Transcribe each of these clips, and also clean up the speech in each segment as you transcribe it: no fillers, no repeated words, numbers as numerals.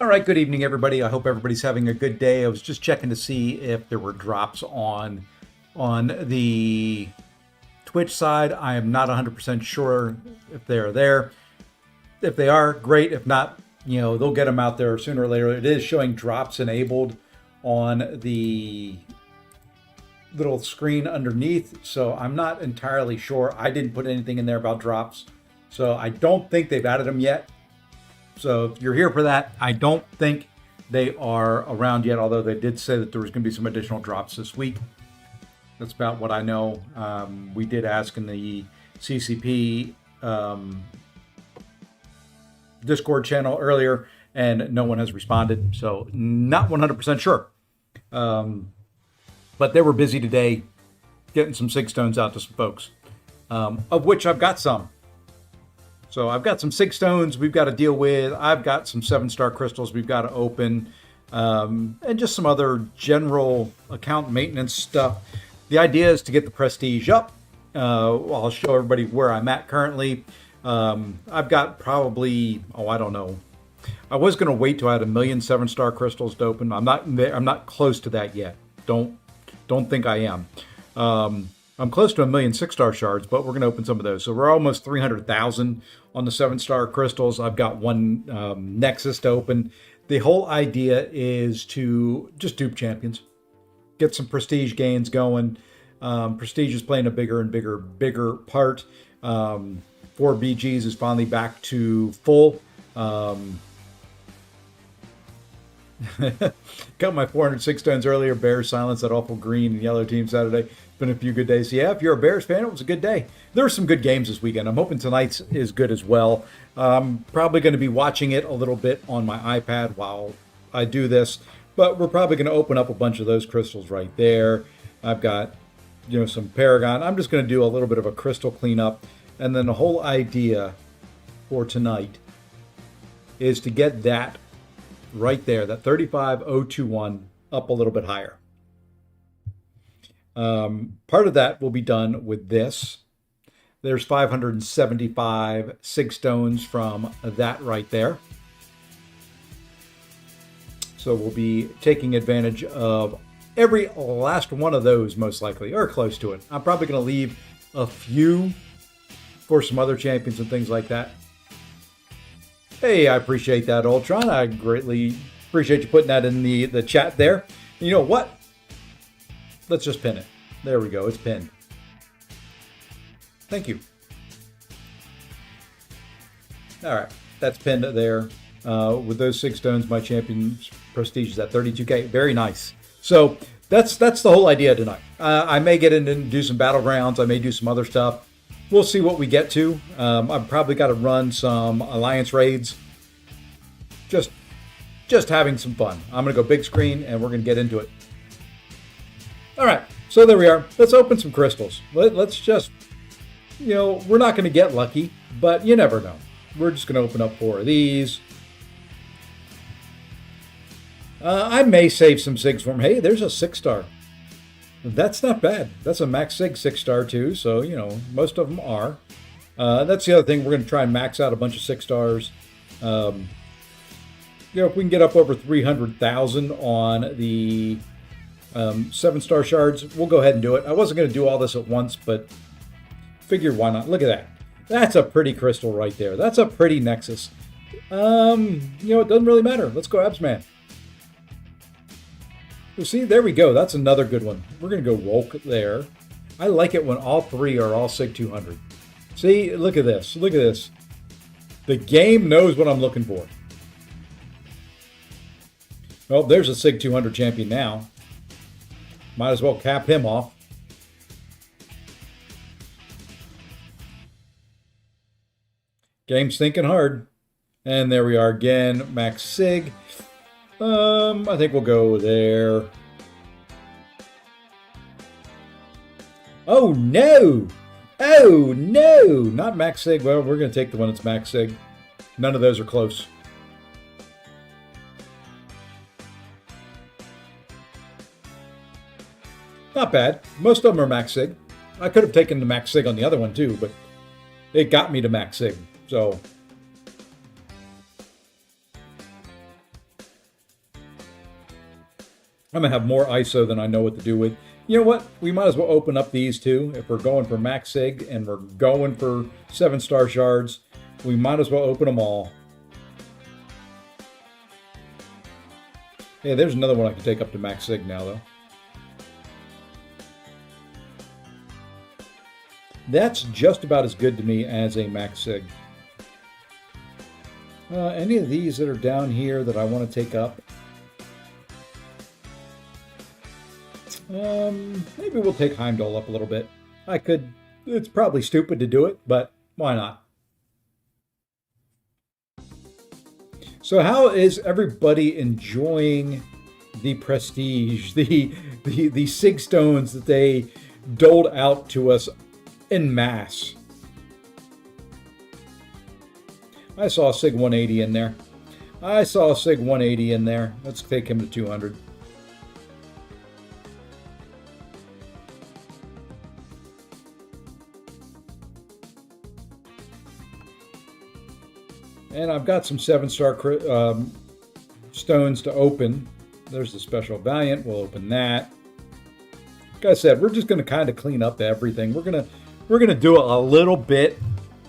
All right, good evening, everybody. I hope everybody's having a good day. I was just checking to see if there were drops on the Twitch side. I am not 100% sure if they're there. If they are, great. If not, they'll get them out there sooner or later. It is showing drops enabled on the little screen underneath, so I'm not entirely sure. I didn't put anything in there about drops, so I don't think they've added them yet. So if you're here for that, I don't think they are around yet, although they did say that there was going to be some additional drops this week. That's about what I know. We did ask in the CCP Discord channel earlier, and no one has responded, so not 100% sure. But they were busy today getting some SIG stones out to some folks, of which I've got some. So I've got some SIG stones we've got to deal with. I've got some 7-star crystals we've got to open, and just some other general account maintenance stuff. The idea is to get the prestige up. I'll show everybody where I'm at currently. I've got probably, I don't know. I was going to wait till I had 1 million 7-star crystals to open. I'm not close to that yet. Don't think I am. I'm close to 1 million 6-star shards, but we're going to open some of those. So we're almost 300,000 on the 7-star crystals. I've got one Nexus to open. The whole idea is to just dupe champions, get some prestige gains going. Prestige is playing a bigger and bigger part. 4 BGs is finally back to full. Got my 406 stones earlier. Bears silence that awful green and yellow team Saturday. Been a few good days. Yeah, if you're a Bears fan, it was a good day. There were some good games this weekend. I'm hoping tonight's is good as well. I'm probably going to be watching it a little bit on my iPad while I do this, but we're probably going to open up a bunch of those crystals right there. I've got, some Paragon. I'm just going to do a little bit of a crystal cleanup, and then the whole idea for tonight is to get that right there, that 35021 up a little bit higher. Part of that will be done with this. There's 575 SIG stones from that right there. So we'll be taking advantage of every last one of those, most likely, or close to it. I'm probably going to leave a few for some other champions and things like that. Hey, I appreciate that, Ultron. I greatly appreciate you putting that in the chat there. You know what? Let's just pin it. There we go. It's pinned. Thank you. All right. That's pinned there. With those 6 stones, my champion's prestige is at 32K. Very nice. So that's the whole idea tonight. I may get in and do some battlegrounds. I may do some other stuff. We'll see what we get to. I've probably got to run some alliance raids. Just having some fun. I'm going to go big screen and we're going to get into it. All right. So there we are. Let's open some crystals. Let's just, we're not going to get lucky, but you never know. We're just going to open up 4 of these. I may save some SIGs for them. Hey, there's a 6-star. That's not bad. That's a max SIG 6-star too, so, most of them are. That's the other thing. We're going to try and max out a bunch of 6-stars. If we can get up over 300,000 on the 7-star shards, we'll go ahead and do it. I wasn't going to do all this at once, but figured why not. Look at that. That's a pretty crystal right there. That's a pretty Nexus. It doesn't really matter. Let's go Absman. You see, there we go. That's another good one. We're going to go Rolk there. I like it when all 3 are all SIG 200. See, look at this. Look at this. The game knows what I'm looking for. Well, there's a SIG 200 champion now. Might as well cap him off. Game's thinking hard. And there we are again. Max SIG. I think we'll go there. Oh, no. Oh, no. Not max SIG. Well, we're going to take the one that's max SIG. None of those are close. Not bad. Most of them are max SIG. I could have taken the max SIG on the other one too, but it got me to max SIG. So I'm going to have more ISO than I know what to do with. You know what? We might as well open up these two. If we're going for max sig and we're going for 7-star shards, we might as well open them all. Hey, there's another one I can take up to max sig now, though. That's just about as good to me as a max sig. Any of these that are down here that I want to take up? Maybe we'll take Heimdall up a little bit. I could. It's probably stupid to do it, but why not? So how is everybody enjoying the prestige, the sig stones that they doled out to us en masse? I saw a sig 180 in there. I saw a sig 180 in there. Let's take him to 200. And I've got some 7-star stones to open. There's the Special Valiant. We'll open that. Like I said, we're just going to kind of clean up everything. We're gonna do a little bit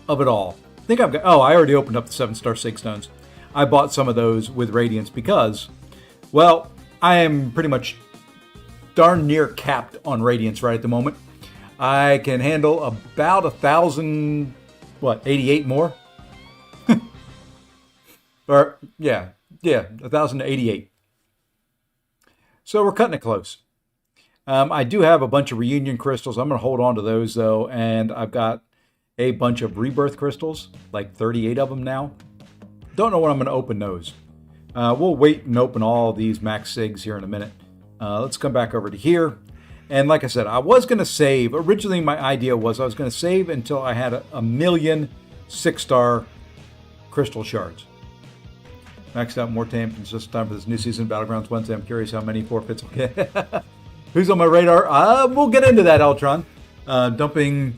of it all. I think I've got. Oh, I already opened up the 7-star sig stones. I bought some of those with Radiance because, well, I am pretty much darn near capped on Radiance right at the moment. I can handle about 1,000. What? 88 more. Or, yeah, 1,088. So we're cutting it close. I do have a bunch of reunion crystals. I'm going to hold on to those, though. And I've got a bunch of rebirth crystals, like 38 of them now. Don't know when I'm going to open those. We'll wait and open all these max sigs here in a minute. Let's come back over to here. And like I said, I was going to save. Originally, my idea was I was going to save until I had a million 6-star crystal shards. Maxed out more champions just time for this new season of Battlegrounds Wednesday. I'm curious how many forfeits will get. Who's on my radar? We'll get into that, Eltron. Dumping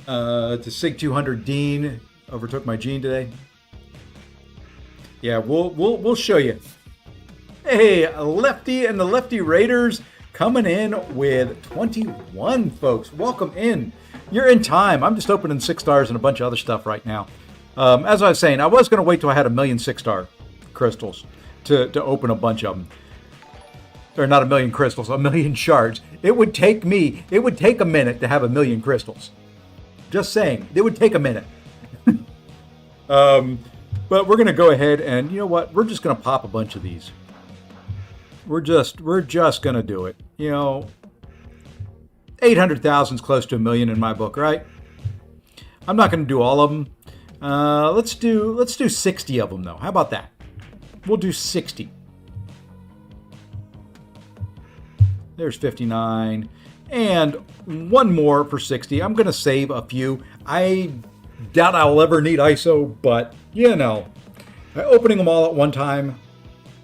to Sig 200 Dean. Overtook my Gene today. Yeah, we'll show you. Hey, Lefty and the Lefty Raiders coming in with 21 folks. Welcome in. You're in time. I'm just opening 6 stars and a bunch of other stuff right now. As I was saying, I was going to wait till I had a million 6-star crystals to open a bunch of them. Or not a million crystals, a million shards. It would take a minute to have a million crystals. Just saying, it would take a minute. But we're going to go ahead and, you know what? We're just going to pop a bunch of these. We're just going to do it. You know, 800,000 is close to a million in my book, right? I'm not going to do all of them. Let's do 60 of them, though. How about that? We'll do 60. There's 59. And one more for 60. I'm going to save a few. I doubt I'll ever need ISO, but, you know, opening them all at one time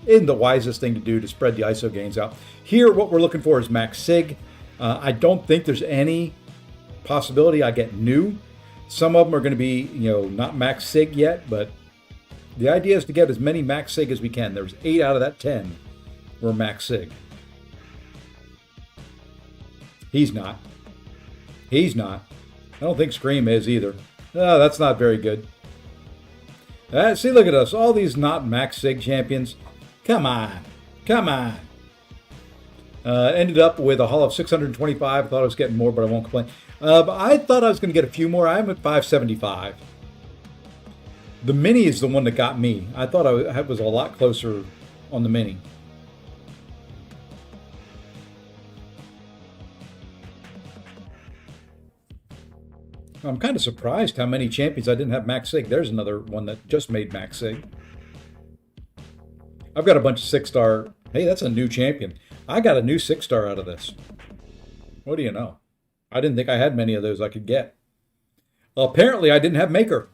isn't the wisest thing to do to spread the ISO gains out. Here, what we're looking for is max sig. I don't think there's any possibility I get new. Some of them are going to be, you know, not max sig yet, but the idea is to get as many max sig as we can. There's 8 out of that 10 were max sig. He's not. I don't think Scream is either. Oh, that's not very good. See, look at us. All these not max sig champions. Come on. Ended up with a haul of 625. I thought I was getting more, but I won't complain. But I thought I was going to get a few more. I'm at 575. The mini is the one that got me. I thought I was a lot closer on the mini. I'm kind of surprised how many champions I didn't have max sig. There's another one that just made max sig. I've got a bunch of 6-star. Hey, that's a new champion. I got a new 6-star out of this. What do you know? I didn't think I had many of those I could get. Well, apparently I didn't have Maker.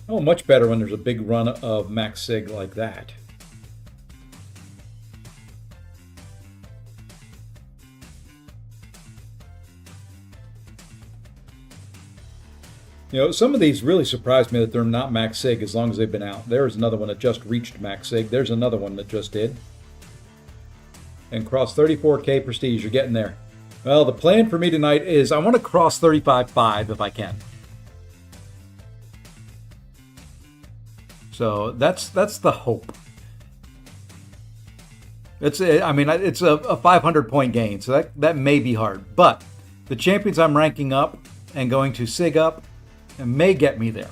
Oh, much better when there's a big run of max sig like that. You know, some of these really surprised me that they're not max sig as long as they've been out. There's another one that just reached max sig. There's another one that just did. And cross 34K prestige. You're getting there. Well, the plan for me tonight is I want to cross 35.5 if I can. So that's the hope. It's a 500-point gain, so that may be hard. But the champions I'm ranking up and going to sig up may get me there.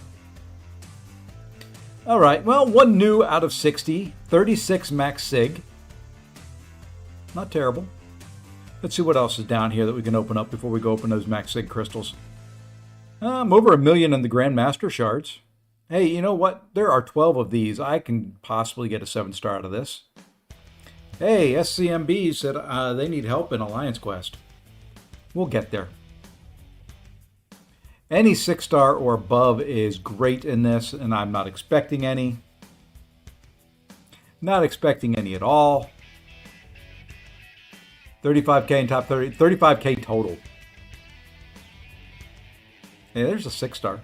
All right, well, one new out of 60, 36 max sig. Not terrible. Let's see what else is down here that we can open up before we go open those max sig crystals. I'm over 1 million in the Grandmaster shards. Hey, you know what? There are 12 of these. I can possibly get a 7-star out of this. Hey, SCMB said they need help in Alliance Quest. We'll get there. Any 6-star or above is great in this, and I'm not expecting any. Not expecting any at all. 35K in top 30, 35K total. Yeah, there's a 6-star.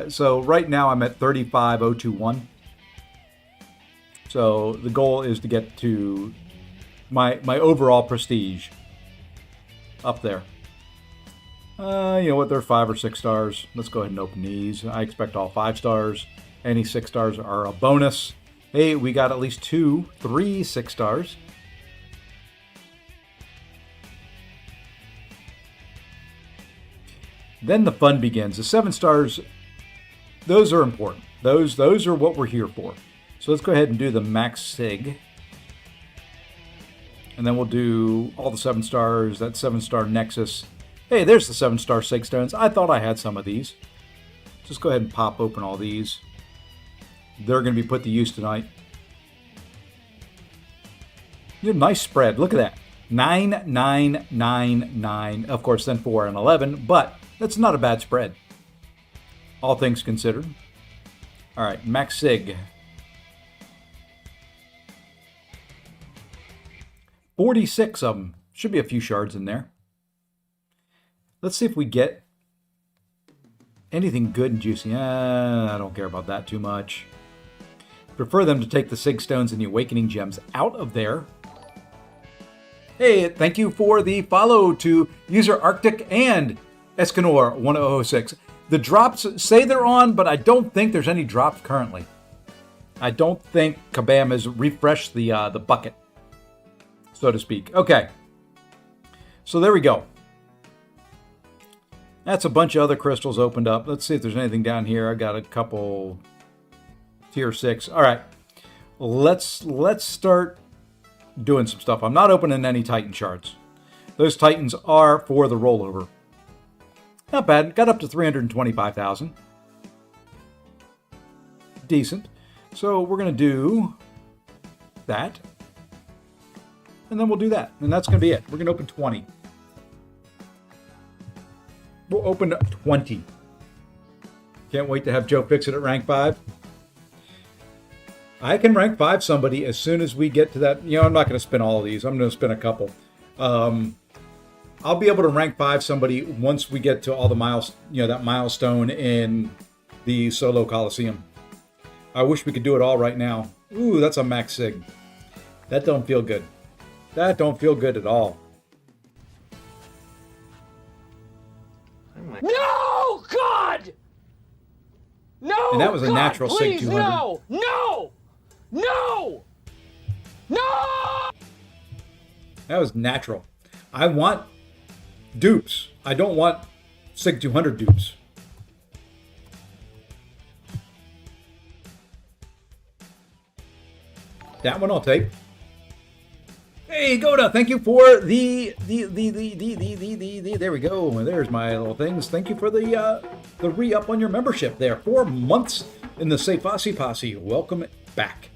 So right now I'm at 35,021. So the goal is to get to my overall prestige up there. You know what? They're 5 or 6 stars. Let's go ahead and open these. I expect all 5 stars. Any 6 stars are a bonus. Hey, we got at least 3 6 stars. Then the fun begins. The 7 stars, those are important. Those are what we're here for. So let's go ahead and do the max sig. And then we'll do all the 7 stars, that 7-star Nexus. Hey, there's the 7-star sig stones. I thought I had some of these. Just go ahead and pop open all these. They're going to be put to use tonight. You know, nice spread. Look at that. 9, 9, 9, 9. Of course, then 4 and 11. But that's not a bad spread. All things considered. All right, max sig. 46 of them. Should be a few shards in there. Let's see if we get anything good and juicy. I don't care about that too much. Prefer them to take the Sig Stones and the Awakening Gems out of there. Hey, thank you for the follow to user Arctic and Escanor 1006. The drops say they're on, but I don't think there's any drops currently. I don't think Kabam has refreshed the bucket, so to speak. Okay, so there we go. That's a bunch of other crystals opened up. Let's see if there's anything down here. I got a couple tier 6. All right, let's start doing some stuff. I'm not opening any Titan shards. Those Titans are for the rollover. Not bad. Got up to 325,000. Decent. So we're going to do that. And then we'll do that. And that's going to be it. We're going to open 20. We'll open 20. Can't wait to have Joe fix it at rank 5. I can rank 5 somebody as soon as we get to that. You know, I'm not going to spin all of these. I'm going to spin a couple. I'll be able to rank 5 somebody once we get to all the that milestone in the solo Coliseum. I wish we could do it all right now. Ooh, that's a max sig. That don't feel good. That don't feel good at all. No, God! No! And that was a God, natural please, sig 200. No! No! No! No! That was natural. I want dupes. I don't want sig 200 dupes. That one I'll take. Hey, Goda, thank you for the there we go. There's my little things. Thank you for the re-up on your membership there. 4 months in the Sefasi Posse. Welcome back.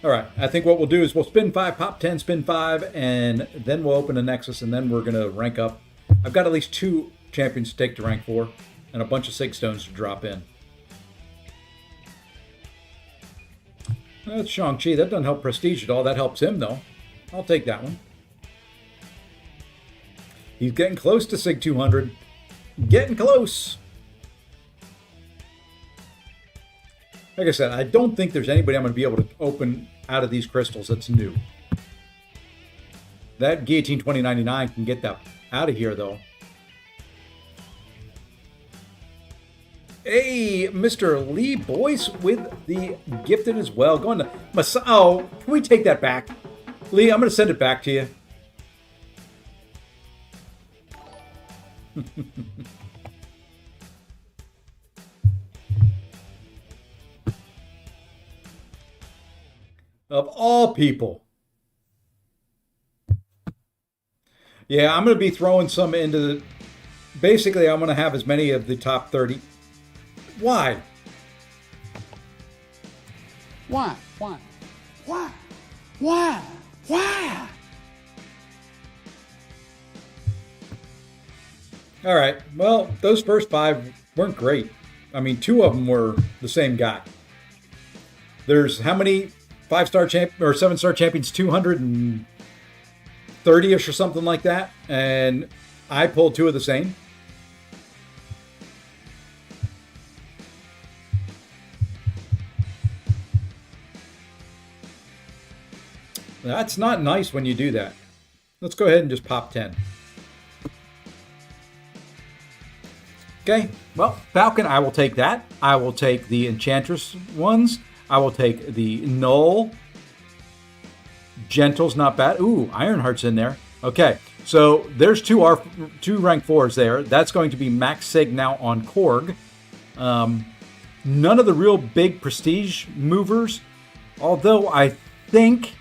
All right, I think what we'll do is we'll spin 5, pop 10, spin 5, and then we'll open a Nexus, and then we're going to rank up. I've got at least 2 champions to take to rank 4, and a bunch of Sig Stones to drop in. That's Shang-Chi. That doesn't help Prestige at all. That helps him, though. I'll take that one. He's getting close to Sig 200. Getting close. Like I said, I don't think there's anybody I'm going to be able to open out of these crystals that's new. That Guillotine 2099 can get that out of here, though. Hey, Mr. Lee Boyce with the gifted as well. Going to oh, can we take that back? Lee, I'm going to send it back to you. Of all people. Yeah, I'm going to be throwing some into the... Basically, I'm going to have as many of the top 30. Why? Why? Why? All right. Well, those first 5 weren't great. I mean, 2 of them were the same guy. There's how many 5-star champ or 7-star champions? 230-ish or something like that. And I pulled 2 of the same. That's not nice when you do that. Let's go ahead and just pop 10. Okay, well, Falcon, I will take that. I will take the Enchantress ones. I will take the Null. Gentle's not bad. Ooh, Ironheart's in there. Okay, so there's two rank 4s there. That's going to be Max Sig now on Korg. None of the real big prestige movers, although I think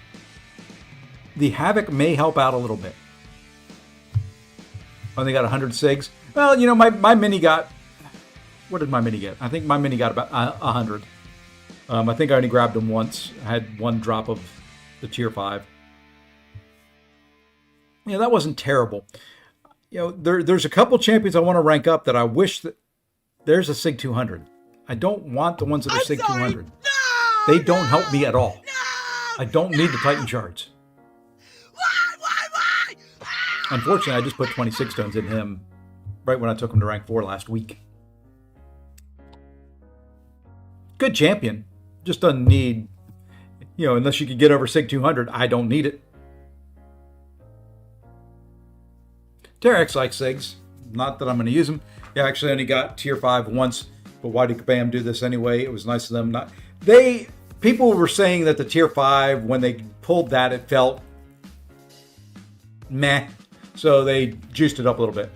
the Havoc may help out a little bit. Only got 100 SIGs. Well, you know, my mini got... What did my mini get? I think my mini got about 100. I think I only grabbed them once. I had 1 drop of the tier 5. Yeah, that wasn't terrible. You know, there's a couple champions I want to rank up that I wish that... There's a Sig 200. I don't want the ones that are Sig 200. No! They don't help me at all. I don't need the Titan shards. Why? Unfortunately, I just put 26 stones in him right when I took him to rank 4 last week. Good champion. Just doesn't need, you know, unless you could get over Sig 200, I don't need it. Terex likes Sigs. Not that I'm going to use them. Yeah, actually, I only got tier 5 once, but why did Kabam do this anyway? It was nice of them. People were saying that the tier 5, when they pulled that, it felt meh. So they juiced it up a little bit.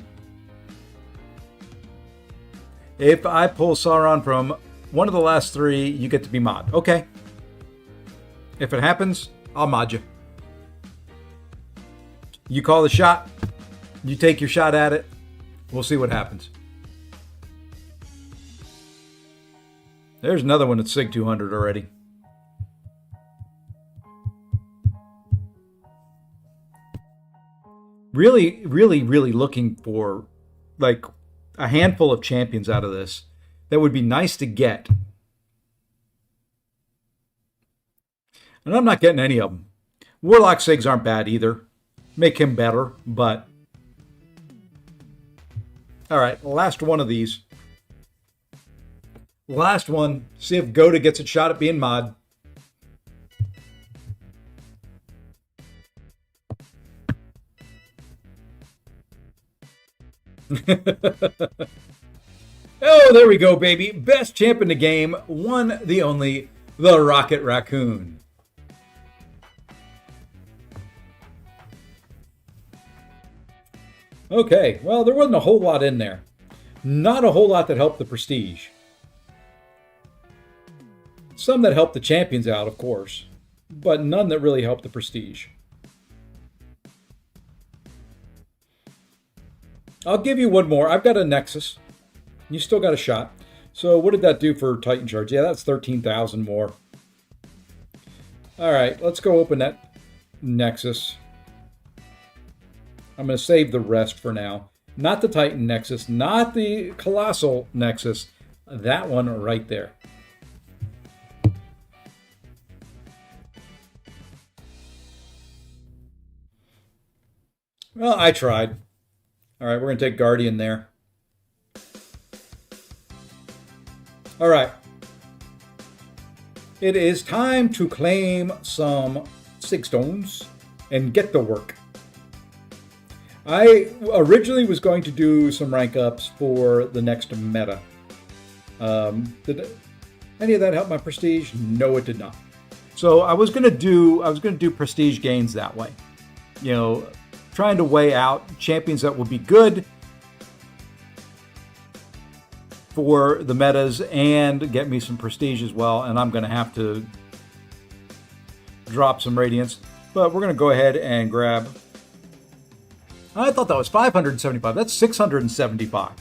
If I pull Sauron from one of the last 3, you get to be mod. Okay. If it happens, I'll mod you. You call the shot. You take your shot at it. We'll see what happens. There's another one at Sig 200 already. Really, really, really looking for like a handful of champions out of this that would be nice to get. And I'm not getting any of them. Warlock Sigs aren't bad either. Make him better, but... All right, last one of these. Last one. See if Goda gets a shot at being mod. Oh, there we go, baby. Best champ in the game. One, the only, the Rocket Raccoon. Okay, well, there wasn't a whole lot in there. Not a whole lot that helped the prestige. Some that helped the champions out, of course, but none that really helped the prestige. I'll give you one more. I've got a Nexus. You still got a shot. So what did that do for Titan Charge? Yeah, that's 13,000 more. All right, let's go open that Nexus. I'm going to save the rest for now. Not the Titan Nexus, not the Colossal Nexus. That one right there. Well, I tried. All right, we're going to take Guardian there. All right. It is time to claim some sig stones and get to work. I originally was going to do some rank ups for the next meta. Did any of that help my prestige? No, it did not. So I was gonna do prestige gains that way. You know, trying to weigh out champions that would be good for the metas and get me some prestige as well. And I'm gonna have to drop some radiance, but we're gonna go ahead and grab. I thought that was 575. That's 675.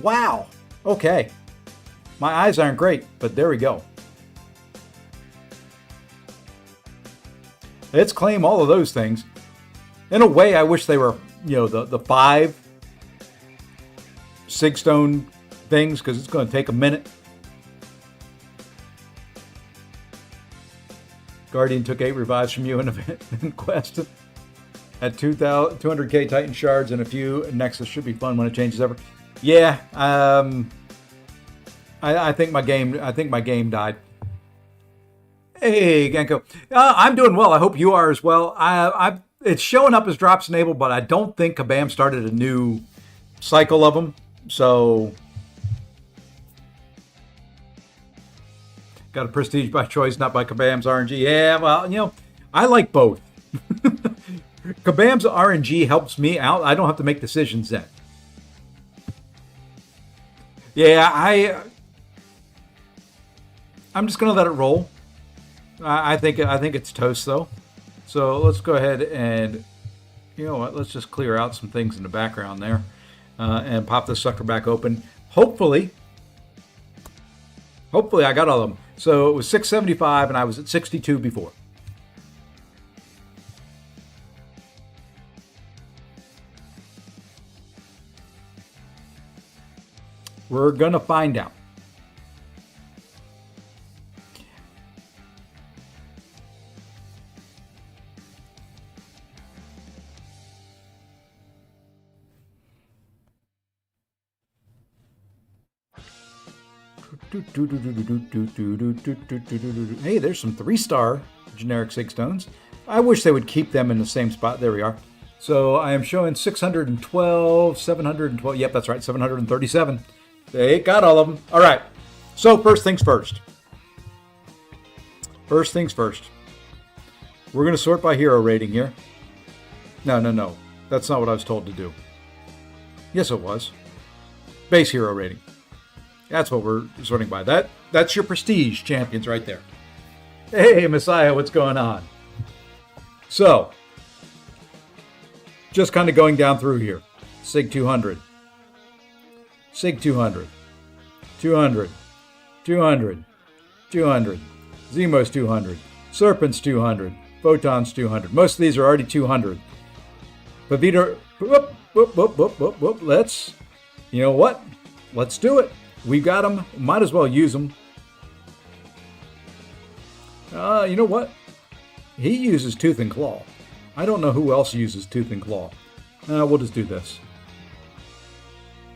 Wow. Okay. My eyes aren't great, but there we go. Let's claim all of those things. In a way, I wish they were, you know, the 5 Sigstone things, because it's going to take a minute. Guardian took 8 revives from you in Quest. At 200k Titan shards and a few Nexus should be fun when it changes ever. Yeah, I think my game died. Hey, Genko, I'm doing well. I hope you are as well. It's showing up as drops enabled, but I don't think Kabam started a new cycle of them. So, got a prestige by choice, not by Kabam's RNG. Yeah, well, you know, I like both. Kabam's RNG helps me out. I don't have to make decisions then. Yeah, I'm just gonna let it roll. I think it's toast though. So let's go ahead and, you know what? Let's just clear out some things in the background there, and pop this sucker back open. Hopefully I got all of them. So it was 675, and I was at 62 before. We're gonna find out. Hey, there's some 3-star generic sig stones. I wish they would keep them in the same spot. There we are. So I am showing 612, 712. Yep, that's right, 737. They got all of them. All right. So first things first. First things first. We're going to sort by hero rating here. No. That's not what I was told to do. Yes, it was. Base hero rating. That's what we're sorting by. That's your prestige champions right there. Hey, Messiah, what's going on? So, just kind of going down through here. Sig 200. Sig 200. 200. 200. 200. Zemos 200. Serpents 200. Photons 200. Most of these are already 200. Pavita, whoop. Let's, you know what? Let's do it. We got them. Might as well use them. You know what? He uses Tooth and Claw. I don't know who else uses Tooth and Claw. We'll just do this.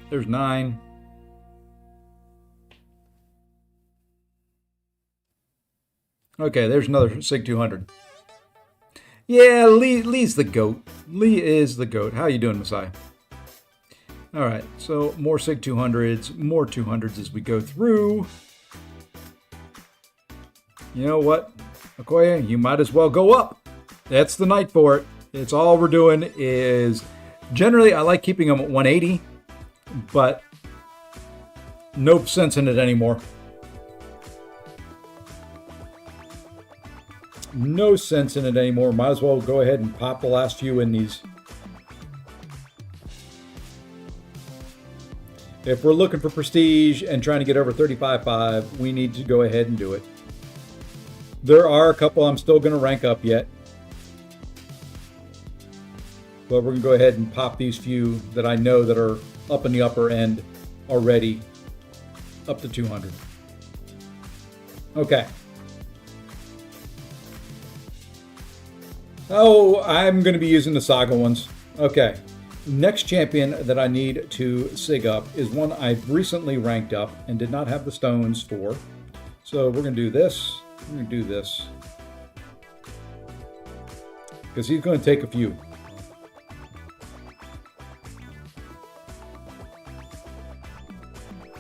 There's 9. Okay, there's another Sig 200. Yeah, Lee's the GOAT. Lee is the GOAT. How you doing, Messiah? All right, so more Sig 200s, more 200s as we go through. You know what, Okoye, you might as well go up. That's the night for it. It's all we're doing is, generally I like keeping them at 180, but no sense in it anymore. No sense in it anymore. Might as well go ahead and pop the last few in these. If we're looking for prestige and trying to get over 35.5, we need to go ahead and do it. There are a couple I'm still going to rank up yet. But we're going to go ahead and pop these few that I know that are up in the upper end already, up to 200. Okay. Oh, I'm going to be using the Saga ones. Okay. Next champion that I need to sig up is one I've recently ranked up and did not have the stones for. So we're going to do this. We're going to do this. Because he's going to take a few.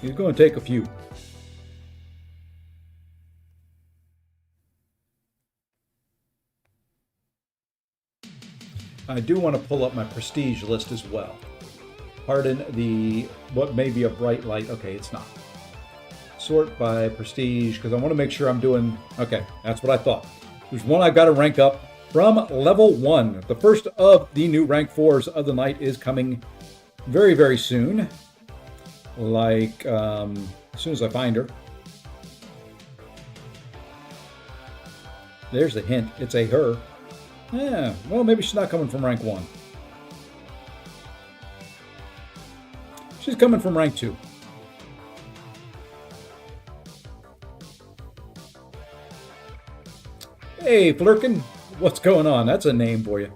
He's going to take a few. I do want to pull up my prestige list as well. Pardon the, what may be a bright light. Okay, it's not. Sort by prestige, because I want to make sure I'm doing, okay, that's what I thought. There's one I've got to rank up from level 1. The first of the new rank 4s of the night is coming very, very soon. Like, as soon as I find her. There's the hint. It's a her. Yeah, well, maybe she's not coming from rank 1. She's coming from rank 2. Hey, Flurkin, what's going on? That's a name for you.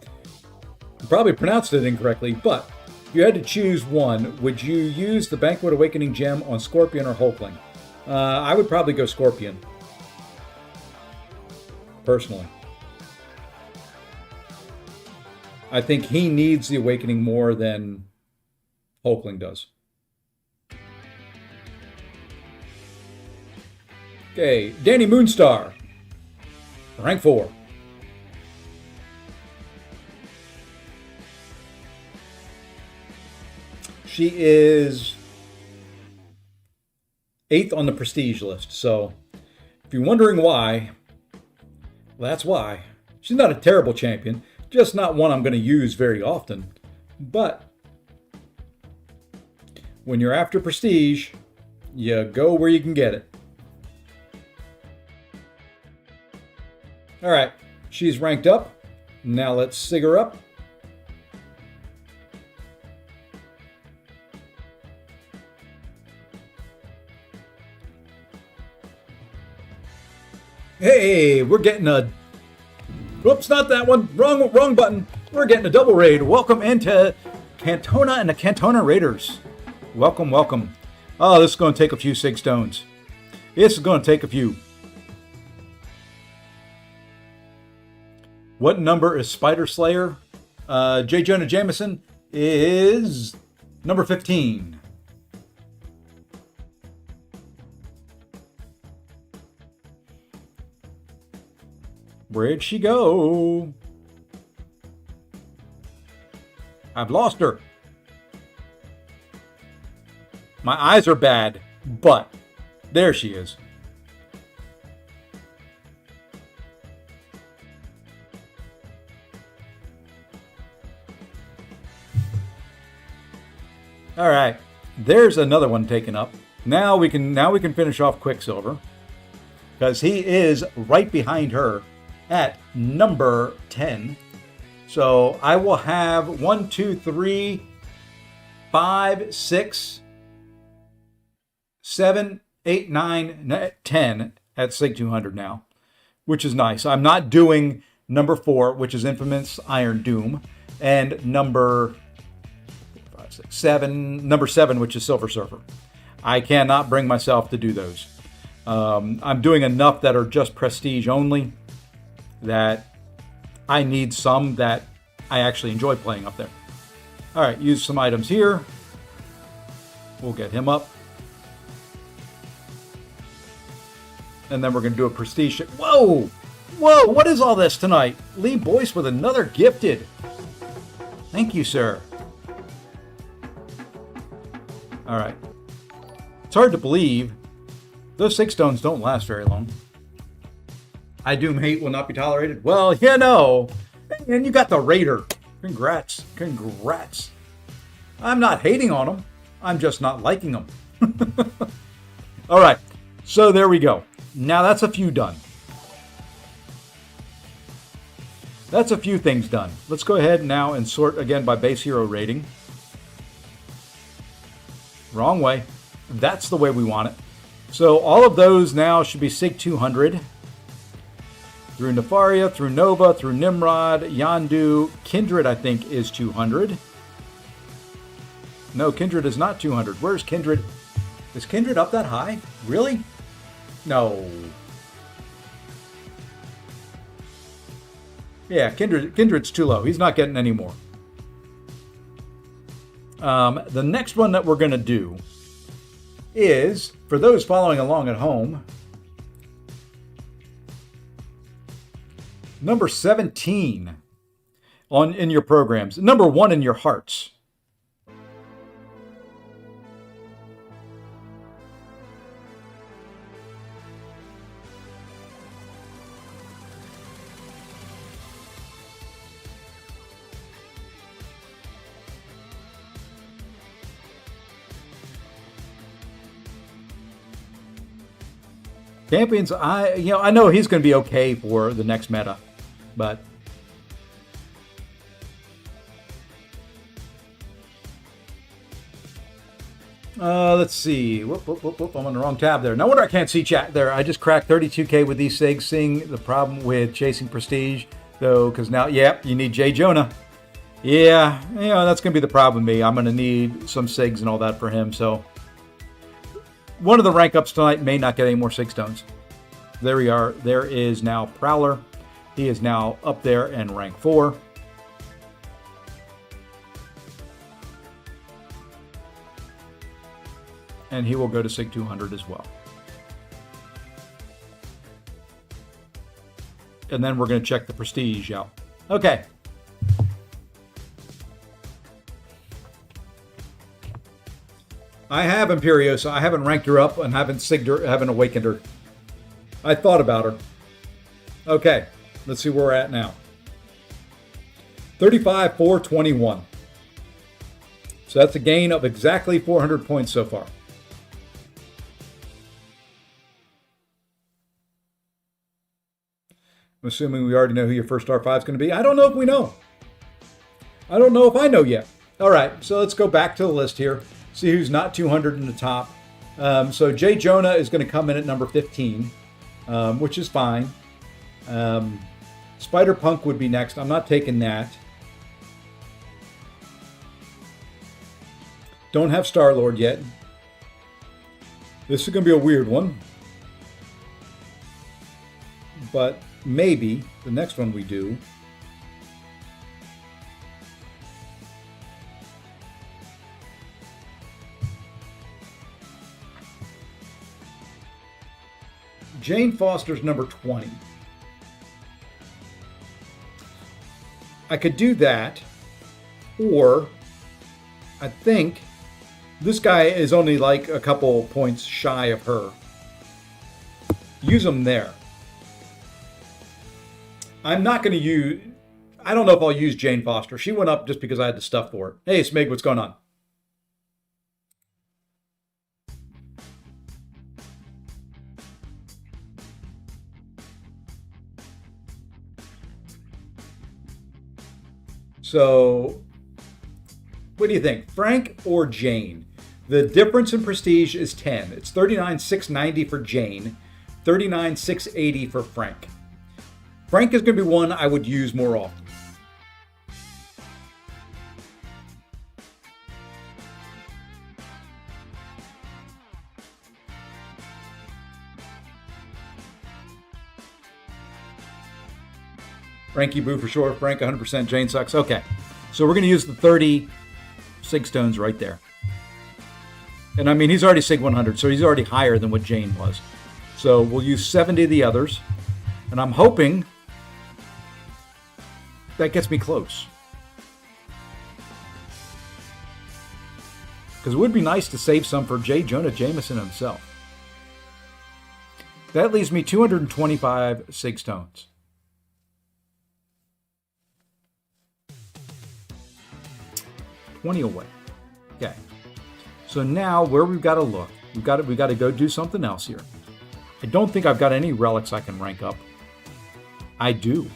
You probably pronounced it incorrectly, but if you had to choose one, would you use the Banquet Awakening gem on Scorpion or Hulkling? I would probably go Scorpion. Personally. I think he needs the Awakening more than Hulkling does. Okay, Danny Moonstar. Rank 4. She is 8th on the prestige list. So if you're wondering why, well, that's why. She's not a terrible champion. Just not one I'm going to use very often. But when you're after prestige, you go where you can get it. All right, she's ranked up. Now let's sig her up. Hey, we're getting a... Whoops, not that one. Wrong button. We're getting a double raid. Welcome into Cantona and the Cantona Raiders. Welcome, welcome. Oh, this is going to take a few sig stones. This is going to take a few. What number is Spider Slayer? J. Jonah Jameson is number 15. Where'd she go? I've lost her. My eyes are bad, but there she is. All right, there's another one taken up. Now we can finish off Quicksilver, because he is right behind her at number 10. So I will have 1, 2, 3, 5, 6, 7, 8, 9, 10 at Sig 200 now, which is nice. I'm not doing number 4, which is Infamous Iron Doom, and number 7, which is Silver Surfer. I cannot bring myself to do those. I'm doing enough that are just prestige only, that I need some that I actually enjoy playing up there. All right, use some items here. We'll get him up. And then we're going to do a prestige. Whoa! Whoa, what is all this tonight? Lee Boyce with another gifted. Thank you, sir. All right. It's hard to believe. Those 6 stones don't last very long. I Doom hate will not be tolerated. Well, you know. And you got the Raider. Congrats. Congrats. I'm not hating on them. I'm just not liking them. All right. So there we go. Now that's a few done. That's a few things done. Let's go ahead now and sort again by base hero rating. Wrong way. That's the way we want it. So all of those now should be Sig 200. Through Nefaria, through Nova, through Nimrod, Yandu, Kindred I think is 200. No, Kindred is not 200. Where's Kindred? Is Kindred up that high? Really? No. Yeah, Kindred's too low. He's not getting any more. The next one that we're going to do is, for those following along at home, number 17 in your programs. Number 1 in your hearts. Champions, I know he's going to be okay for the next meta, but let's see. Whoop, I'm on the wrong tab there. No wonder I can't see chat there. I just cracked 32K with these SIGs, seeing the problem with chasing prestige, though, because now, yep, you need J. Jonah. Yeah, that's going to be the problem with me. I'm going to need some SIGs and all that for him, so one of the rank ups tonight may not get any more 6 stones. There we are. There is now Prowler. He is now up there in rank 4. And he will go to SIG 200 as well. And then we're going to check the prestige out. Okay. I have Imperiosa. I haven't ranked her up and haven't sigged her, haven't awakened her. I thought about her. Okay, let's see where we're at now. 35,421. So that's a gain of exactly 400 points so far. I'm assuming we already know who your first R5 is going to be. I don't know if we know. I don't know if I know yet. All right, so let's go back to the list here. See who's not 200 in the top. So J. Jonah is going to come in at number 15, which is fine. Spider-Punk would be next. I'm not taking that. Don't have Star-Lord yet. This is going to be a weird one. But maybe the next one we do. Jane Foster's number 20. I could do that, or I think this guy is only like a couple points shy of her. Use them there. I'm not going to use, I don't know if I'll use Jane Foster. She went up just because I had the stuff for it. Hey, Smig, what's going on? So, what do you think? Frank or Jane? The difference in prestige is 10. It's 39,690 for Jane, 39,680 for Frank. Frank is going to be one I would use more often. Frankie Boo for sure. Frank 100%. Jane sucks. Okay. So we're going to use the 30 SIG stones right there. And I mean, he's already SIG 100, so he's already higher than what Jane was. So we'll use 70 of the others. And I'm hoping that gets me close. Because it would be nice to save some for J. Jonah Jameson himself. That leaves me 225 SIG stones. Away. Okay. So now where we've got to look, we've got to go do something else here. I don't think I've got any relics I can rank up. I do.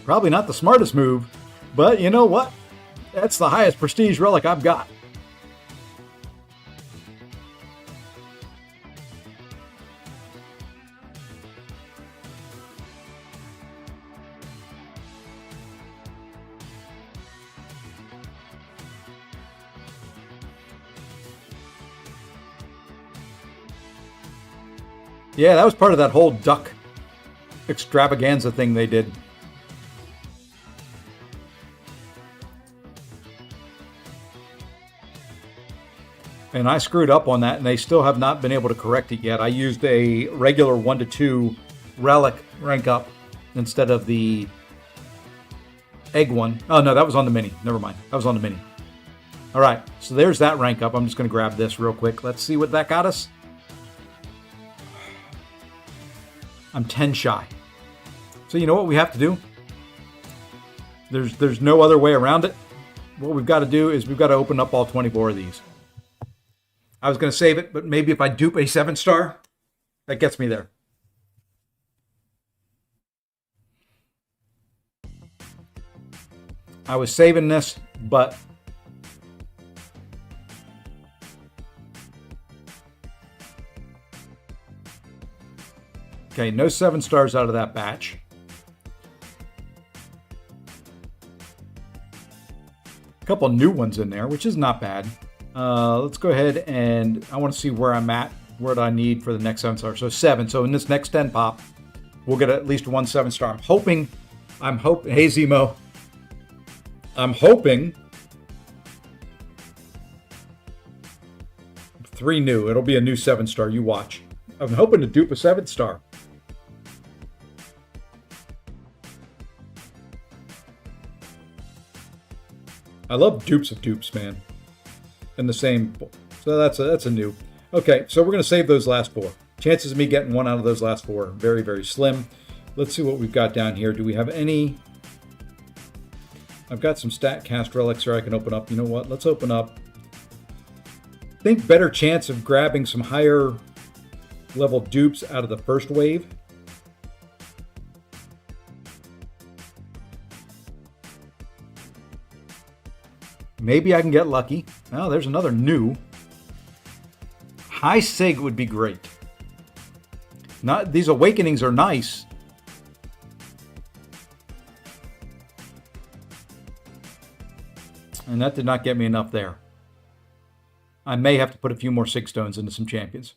Probably not the smartest move, but you know what? That's the highest prestige relic I've got. Yeah, that was part of that whole duck extravaganza thing they did. And I screwed up on that, and they still have not been able to correct it yet. I used a regular 1 to 2 relic rank up instead of the egg one. Oh, no, that was on the mini. Never mind. That was on the mini. All right, so there's that rank up. I'm just going to grab this real quick. Let's see what that got us. I'm 10 shy. So you know what we have to do? There's no other way around it. What we've got to do is we've got to open up all 24 of these. I was going to save it, but maybe if I dupe a 7-star, that gets me there. I was saving this, but okay, no 7-stars out of that batch. A couple new ones in there, which is not bad. Let's go ahead and I want to see where I'm at. What do I need for the next 7-star? So 7. So in this next 10 pop, we'll get at least one 7-star. I'm hoping. Hey Zemo. I'm hoping 3 new. It'll be a new 7-star. You watch. I'm hoping to dupe a 7-star. I love dupes of dupes, man. In the same, so that's a new. Okay, so we're gonna save those last 4. Chances of me getting one out of those last 4 are very, very slim. Let's see what we've got down here. Do we have any? I've got some stat cast relics here I can open up. You know what? Let's open up. I think better chance of grabbing some higher level dupes out of the first wave. Maybe I can get lucky. Oh, there's another new. High Sig would be great. Not these awakenings are nice. And that did not get me enough there. I may have to put a few more 6 stones into some champions.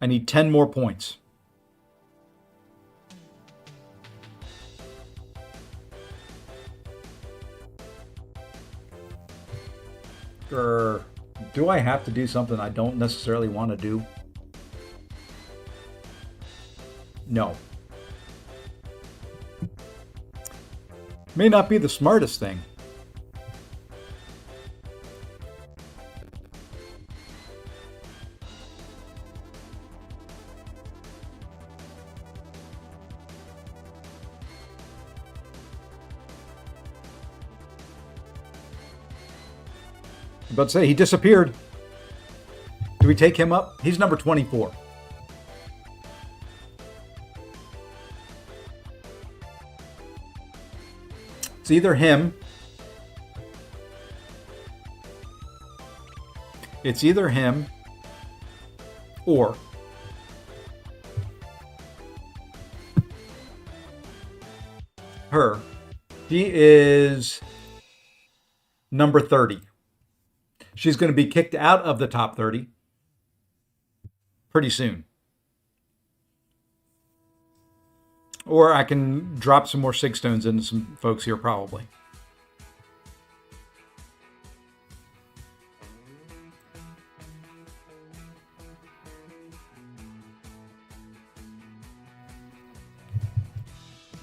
I need 10 more points. Do I have to do something I don't necessarily want to do? No. May not be the smartest thing. I'm about to say, he disappeared. Do we take him up? He's number 24. It's either him. It's either him or her. She is number 30. She's going to be kicked out of the top 30 pretty soon. Or I can drop some more 6 stones into some folks here probably.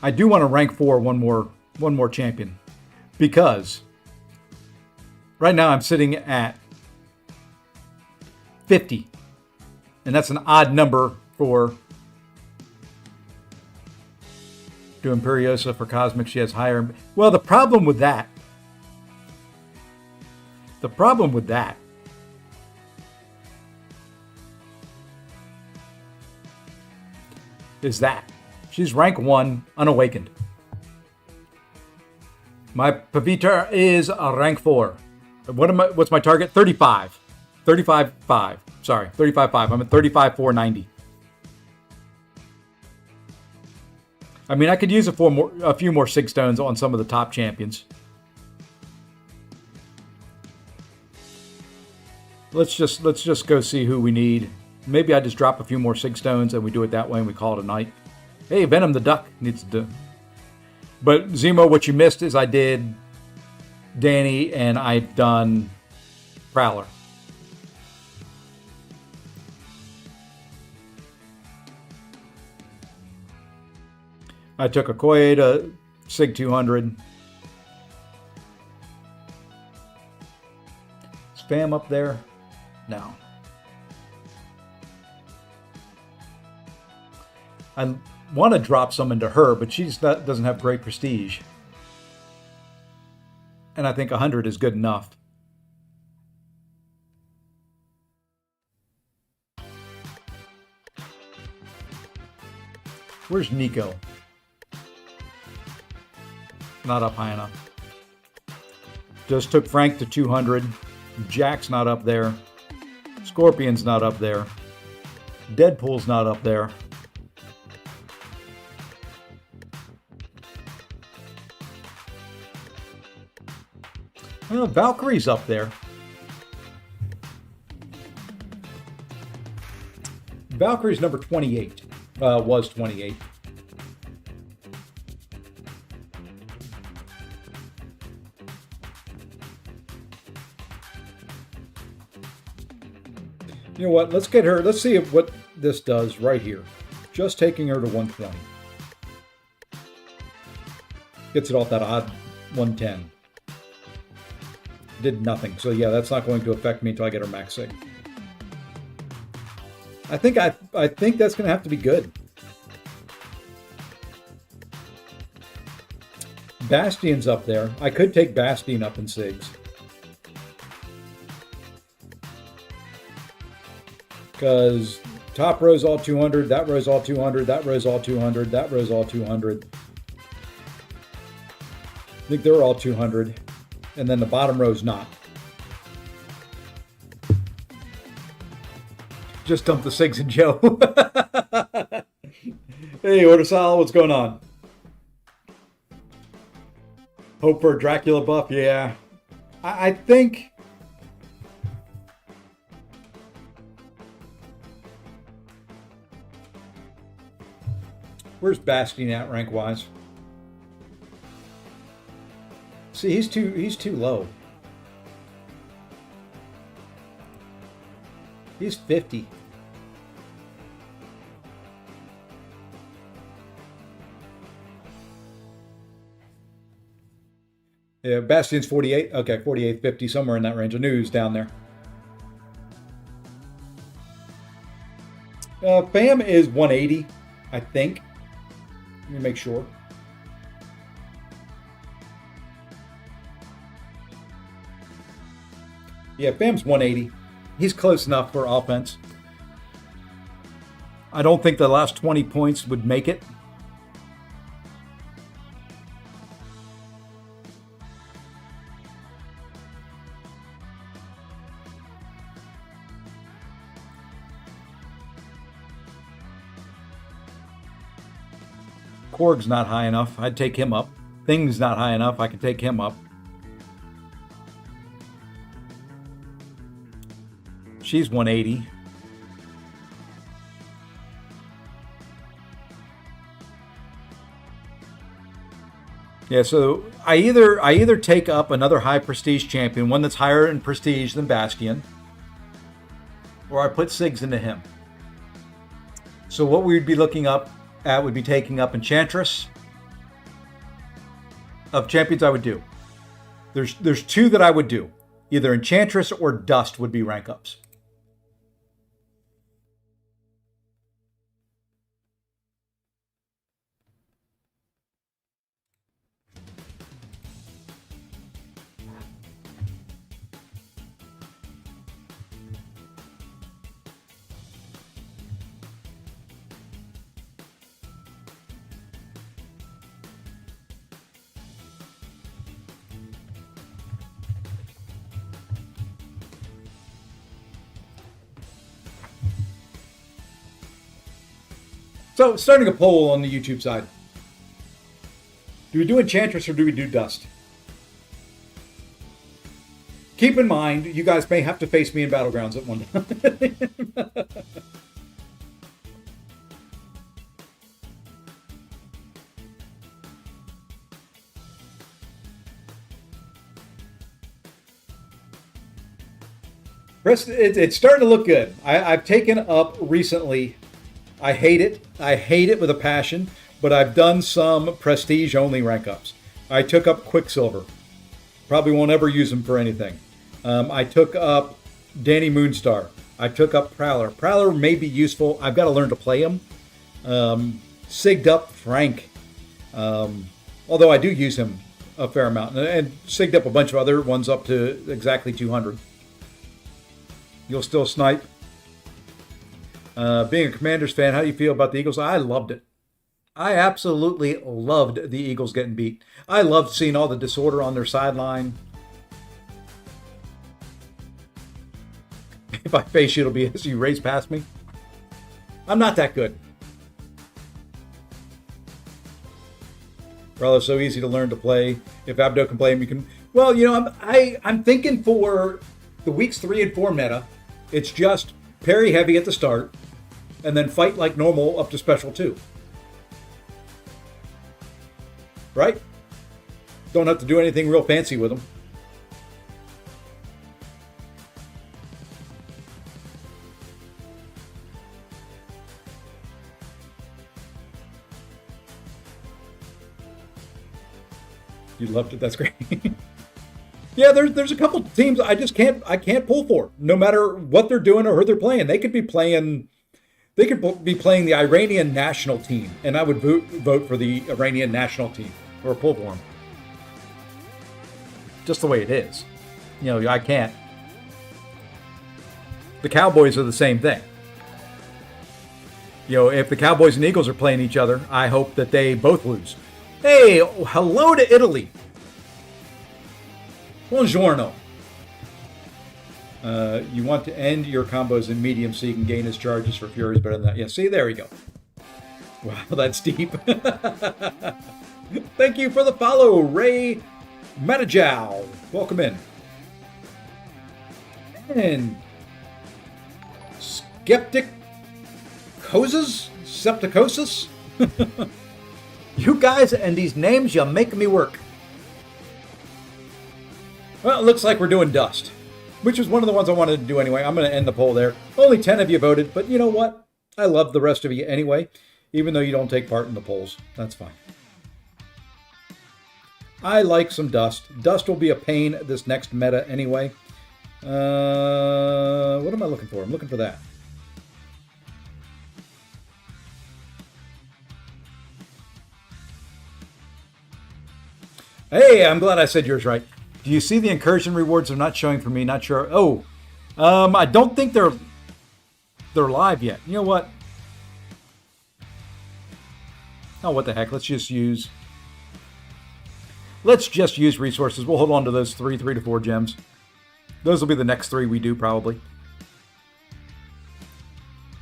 I do want to rank 4 one more champion because right now I'm sitting at 50. And that's an odd number for do Imperiosa for Cosmic. She has higher. Well, the problem with that is that she's rank 1 unawakened. My Pavita is a rank 4. What's my target? 35. 35.5. Sorry, 35.5. I'm at 35.490. I mean, I could use a few more 6 stones on some of the top champions. let's just go see who we need. Maybe I just drop a few more sig stones and we do it that way and we call it a night. Hey, Venom the Duck needs to do. But Zemo, what you missed is I did Danny and I've done Prowler. I took Okoye to Sig 200. Spam up there? No. I want to drop some into her, but doesn't have great prestige. And I think 100 is good enough. Where's Nico? Not up high enough. Just took Frank to 200. Jack's not up there. Scorpion's not up there. Deadpool's not up there. Well, Valkyrie's up there. Valkyrie's number 28. Was 28. You know what? Let's get her. Let's see what this does right here. Just taking her to 120. Gets it off that odd 110. Did nothing. So yeah, that's not going to affect me until I get her max sig. I think that's going to have to be good. Bastion's up there. I could take Bastion up in SIGs. Because top row's all 200, that row's all 200, that row's all 200, that row's all 200. I think they're all 200. And then the bottom row's not. Just dump the SIGs in Joe. Hey, Ordersal, what's going on? Hope for a Dracula buff, yeah. I think... Where's Bastion at rank-wise? See, he's too low. He's 50. Yeah, Bastion's 48. Okay, 48, 50, somewhere in that range. I knew he was down there. Bam is 180, I think. Let me make sure. Yeah, Bam's 180. He's close enough for offense. I don't think the last 20 points would make it. Korg's not high enough. I'd take him up. Thing's not high enough. I could take him up. She's 180. Yeah, so I either take up another high prestige champion, one that's higher in prestige than Bastion, or I put SIGs into him. So what we'd be looking up at would be taking up Enchantress. Of champions I would do. There's two that I would do. Either Enchantress or Dust would be rank ups. So, starting a poll on the YouTube side. Do we do Enchantress or do we do Dust? keep in mind, you guys may have to face me in Battlegrounds at one time. It's starting to look good. I've taken up recently. I hate it. I hate it with a passion, but I've done some prestige only rank ups. I took up Quicksilver. Probably won't ever use him for anything. I took up Danny Moonstar. I took up Prowler. Prowler may be useful. I've got to learn to play him. Sigged up Frank. Although I do use him a fair amount. And sigged up a bunch of other ones up to exactly 200. You'll still snipe. Being a Commanders fan, how do you feel about the Eagles? I loved it. I absolutely loved the Eagles getting beat. I loved seeing all the disorder on their sideline. If I face you, it'll be as you race past me. I'm not that good. Well, it's so easy to learn to play. If Abdo can play him, you can. Well, you know, I'm thinking for the weeks 3 and 4 meta, it's just parry heavy at the start, and then fight like normal up to special 2. Right? Don't have to do anything real fancy with them. You loved it. That's great. Yeah, there's a couple teams I can't pull for, no matter what they're doing or who they're playing. They could be playing the Iranian national team, and I would vote for the Iranian national team or pull for them. Just the way it is. You know, I can't. The Cowboys are the same thing. You know, if the Cowboys and Eagles are playing each other, I hope that they both lose. Hey, hello to Italy. Buongiorno. You want to end your combos in medium so you can gain his charges for Furies better than that. Yeah, see, there we go. Wow, that's deep. Thank you for the follow, Ray Matajow. Welcome in. And Septicosis? You guys and these names, you make me work. Well, it looks like we're doing Dust, which is one of the ones I wanted to do anyway. I'm going to end the poll there. Only 10 of you voted, but you know what? I love the rest of you anyway, even though you don't take part in the polls. That's fine. I like some Dust. Dust will be a pain this next meta anyway. What am I looking for? I'm looking for that. Hey, I'm glad I said yours right. Do you see the incursion rewards? They're not showing for me. Not sure. Oh, I don't think they're live yet. You know what? Oh, what the heck? Let's just use resources. We'll hold on to those 3 to 4 gems. Those will be the next 3 we do probably.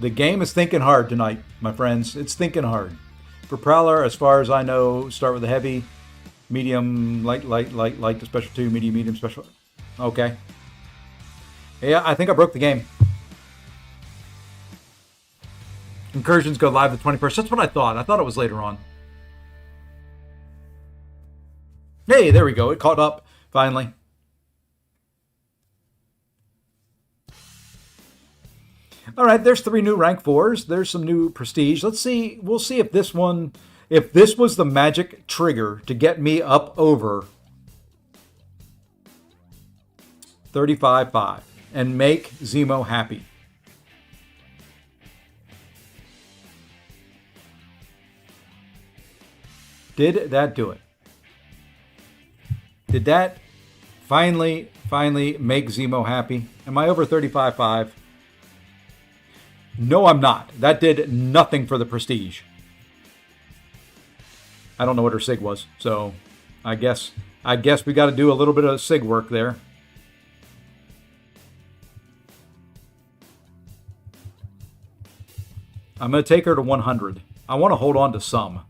The game is thinking hard tonight, my friends. It's thinking hard. For Prowler, as far as I know, start with a heavy. Medium, light to special 2, medium, special. Okay. Yeah, I think I broke the game. Incursions go live the 21st. That's what I thought. I thought it was later on. Hey, there we go. It caught up, finally. All right, there's 3 new rank 4s. There's some new prestige. Let's see. We'll see if this one... If this was the magic trigger to get me up over 35.5 and make Zemo happy. Did that do it? Did that finally make Zemo happy? Am I over 35.5? No, I'm not. That did nothing for the prestige. I don't know what her sig was, so I guess we got to do a little bit of sig work there. I'm going to take her to 100. I want to hold on to some.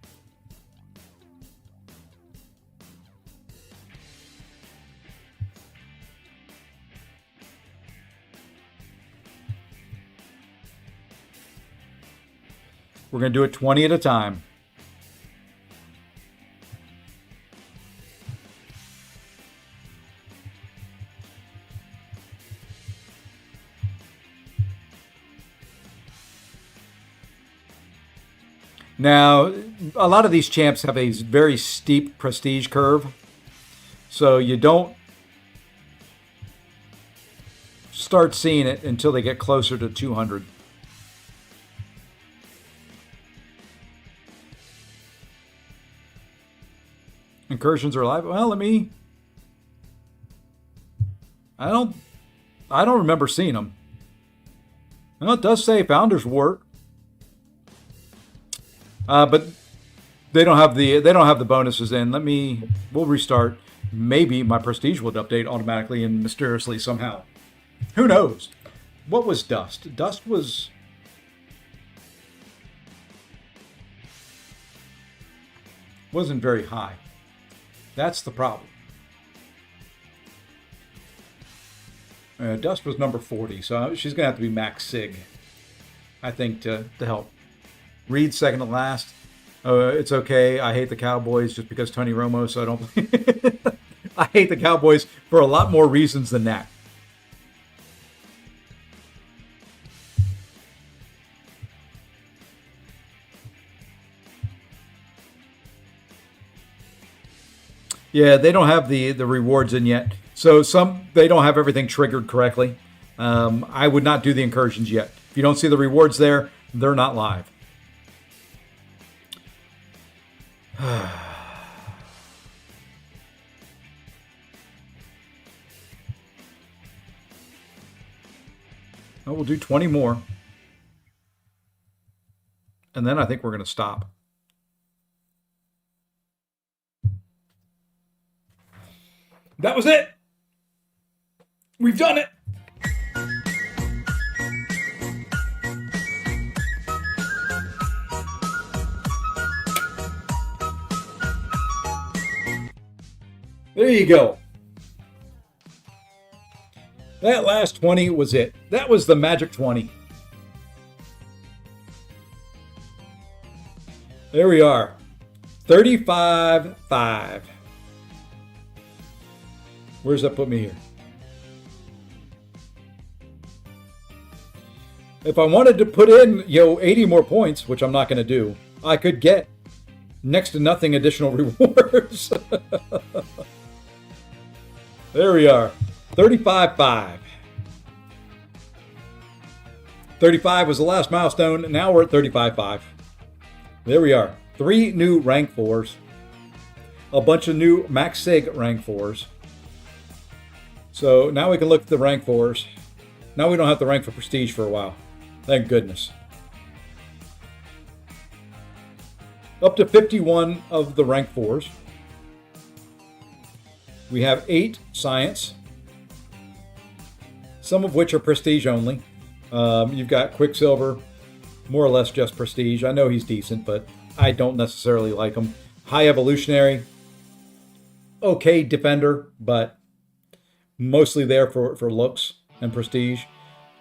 We're going to do it 20 at a time. Now, a lot of these champs have a very steep prestige curve, so you don't start seeing it until they get closer to 200. Incursions are alive. Well, I don't remember seeing them. Well, it does say Founders Wart. But they don't have the bonuses in. We'll restart. Maybe my prestige will update automatically and mysteriously somehow. Who knows? What was Dust? Dust wasn't very high. That's the problem. Dust was number 40, so she's gonna have to be max sig, I think, to help. Reed second to last. It's okay. I hate the Cowboys just because Tony Romo, so I don't. I hate the Cowboys for a lot more reasons than that. Yeah, they don't have the rewards in yet. So they don't have everything triggered correctly. I would not do the incursions yet. If you don't see the rewards there, they're not live. Well, we'll do 20 more. And then I think we're going to stop. That was it. We've done it. There you go. That last 20 was it. That was the magic 20. There we are. 35.5. Where's that put me here? If I wanted to put in, 80 more points, which I'm not going to do, I could get next to nothing additional rewards. There we are. 35.5. 35 was the last milestone. Now we're at 35.5. There we are. 3 new rank 4s. A bunch of new max sig rank 4s. So now we can look at the rank 4s. Now we don't have to rank for prestige for a while. Thank goodness. Up to 51 of the rank 4s. We have 8 science, some of which are prestige only. You've got Quicksilver, more or less just prestige. I know he's decent, but I don't necessarily like him. High evolutionary, okay defender, but mostly there for looks and prestige.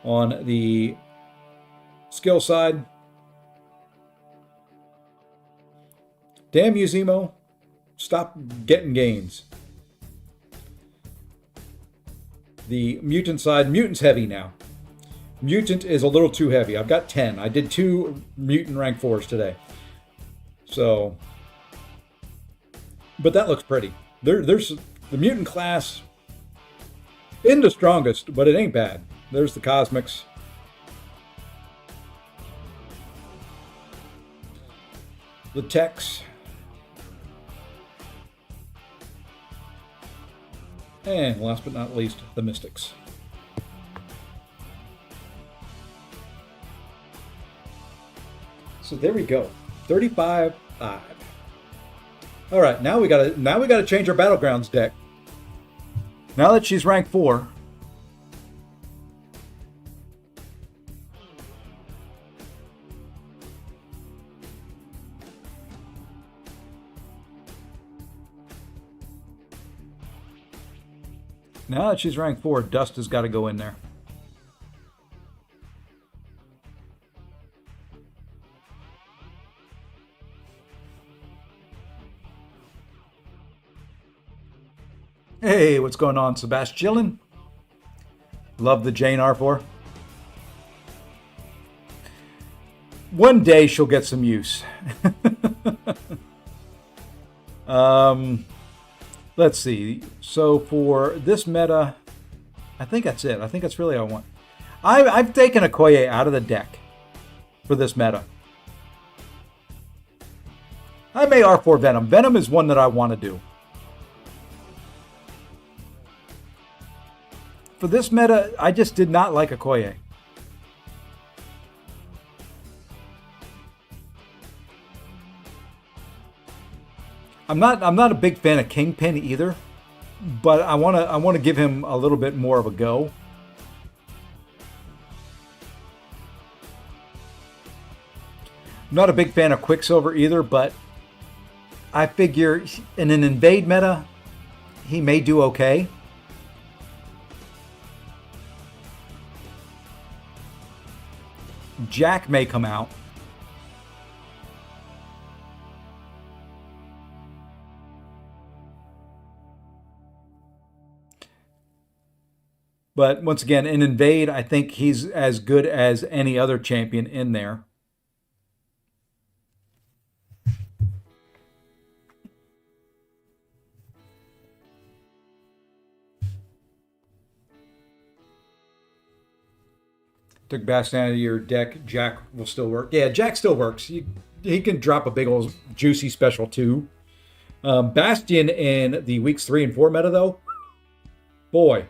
On the skill side, damn you, Zemo, stop getting gains. The mutant side, mutant's heavy now. Mutant is a little too heavy. I've got 10. I did 2 mutant rank 4s today. So, but that looks pretty. There's the mutant class in the strongest, but it ain't bad. There's the cosmics. The techs. And last but not least, the mystics. So there we go. 35.5. All right, now we gotta change our Battlegrounds deck. Now that she's rank 4. Now that she's rank 4, Dust has got to go in there. Hey, what's going on, Sebastian? Love the Jane R4. One day she'll get some use. Let's see. So for this meta, I think that's it. I think that's really all I want. I've taken Okoye out of the deck for this meta. I may R4 Venom. Venom is one that I want to do. For this meta, I just did not like Okoye. I'm not a big fan of Kingpin either, but I want to give him a little bit more of a go. I'm not a big fan of Quicksilver either, but I figure in an invade meta, he may do okay. Jack may come out. But once again, in invade, I think he's as good as any other champion in there. Took Bastion out of your deck. Jack will still work. Yeah, Jack still works. He can drop a big old juicy special too. Bastion in the weeks 3 and 4 meta though, boy.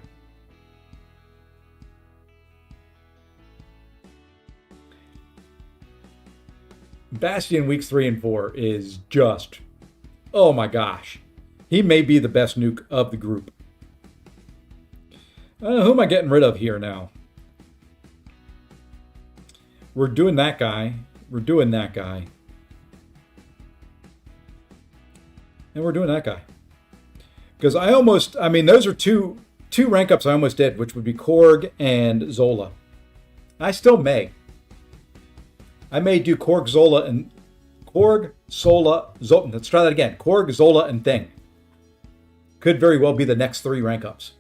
Bastion weeks 3 and 4 is just, oh my gosh. He may be the best nuke of the group. Who am I getting rid of here now? We're doing that guy. We're doing that guy. And we're doing that guy. Because I mean, those are two rank ups I almost did, which would be Korg and Zola. I still may. I may do Korg, Zola, and Korg, Zola, Zola. Let's try that again. Korg, Zola, and Thing. Could very well be the next 3 rank ups.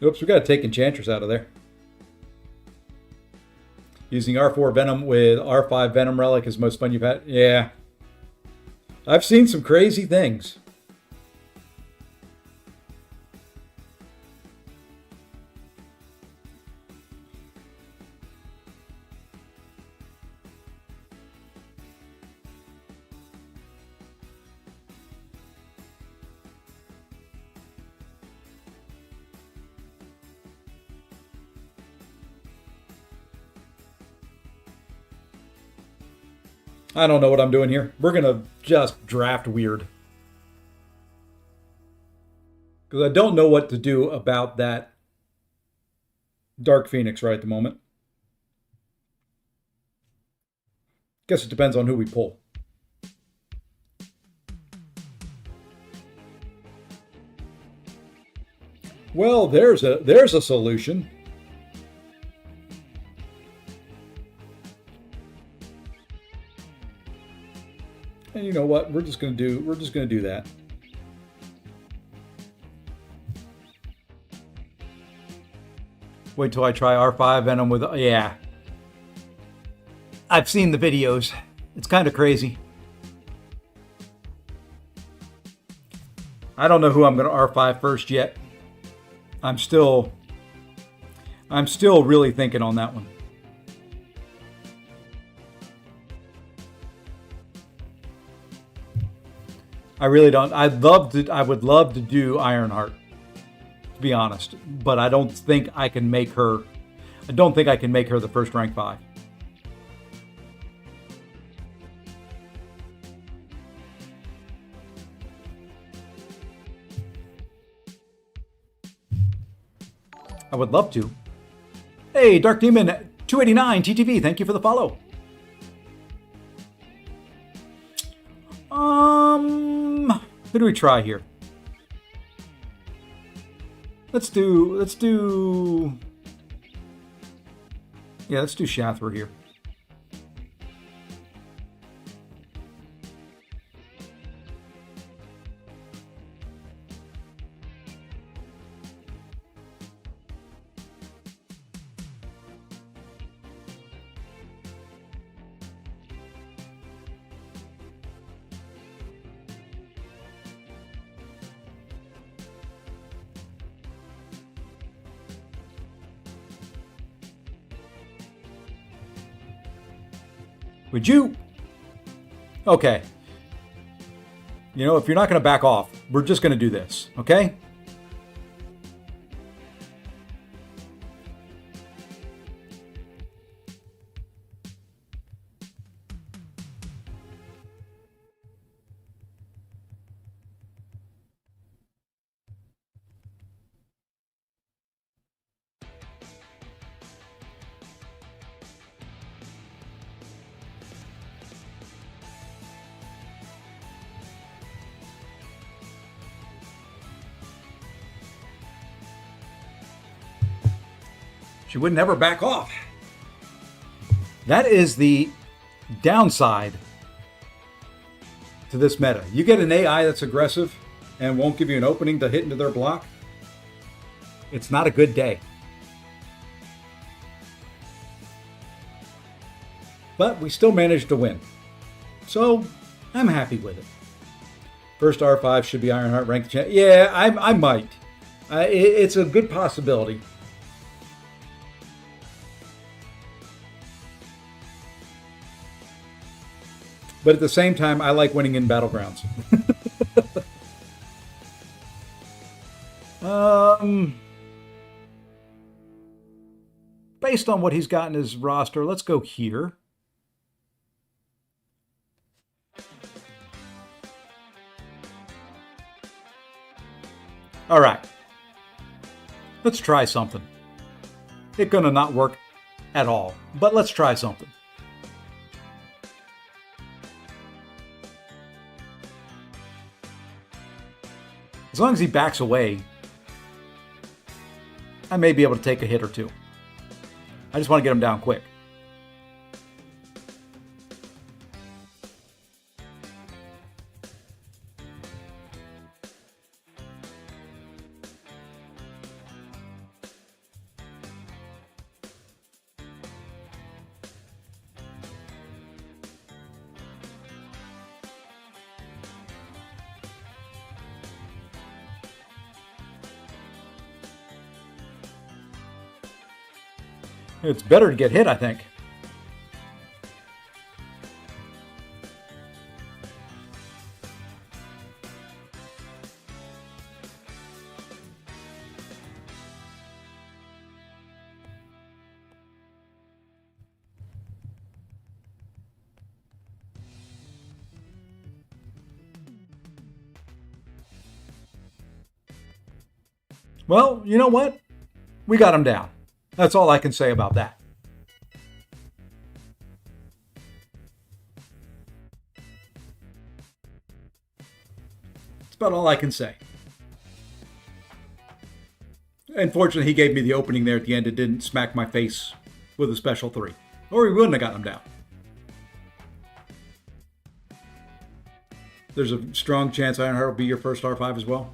Oops, we got to take Enchantress out of there. Using R4 Venom with R5 Venom Relic is most fun you've had. Yeah. I've seen some crazy things. I don't know what I'm doing here. We're going to just draft weird. Because I don't know what to do about that Dark Phoenix right at the moment. Guess it depends on who we pull. Well, there's a solution. And you know what? We're just gonna do that. Wait till I try R5 Venom with, yeah. I've seen the videos. It's kind of crazy. I don't know who I'm gonna R5 first yet. I'm still really thinking on that one. I really don't. I would love to do Ironheart, to be honest, but I don't think I can make her. I don't think I can make her the first rank 5. I would love to. Hey, Dark Demon 289 TTV, thank you for the follow. Who do we try here? Let's do yeah, let's do Shathra here. Would you? Okay. You know, if you're not going to back off, we're just going to do this, okay? She would never back off. That is the downside to this meta. You get an AI that's aggressive and won't give you an opening to hit into their block. It's not a good day. But we still managed to win. So I'm happy with it. First R5 should be Ironheart ranked champ. Yeah, I might. It's a good possibility. But at the same time, I like winning in Battlegrounds. Based on what he's got in his roster, let's go here. All right. Let's try something. It's gonna not work at all, but let's try something. As long as he backs away, I may be able to take a hit or two. I just want to get him down quick. It's better to get hit, I think. Well, you know what? We got him down. That's all I can say about that. That's about all I can say. Unfortunately, he gave me the opening there at the end. It didn't smack my face with a special 3. Or he wouldn't have gotten him down. There's a strong chance Ironheart will be your first R5 as well.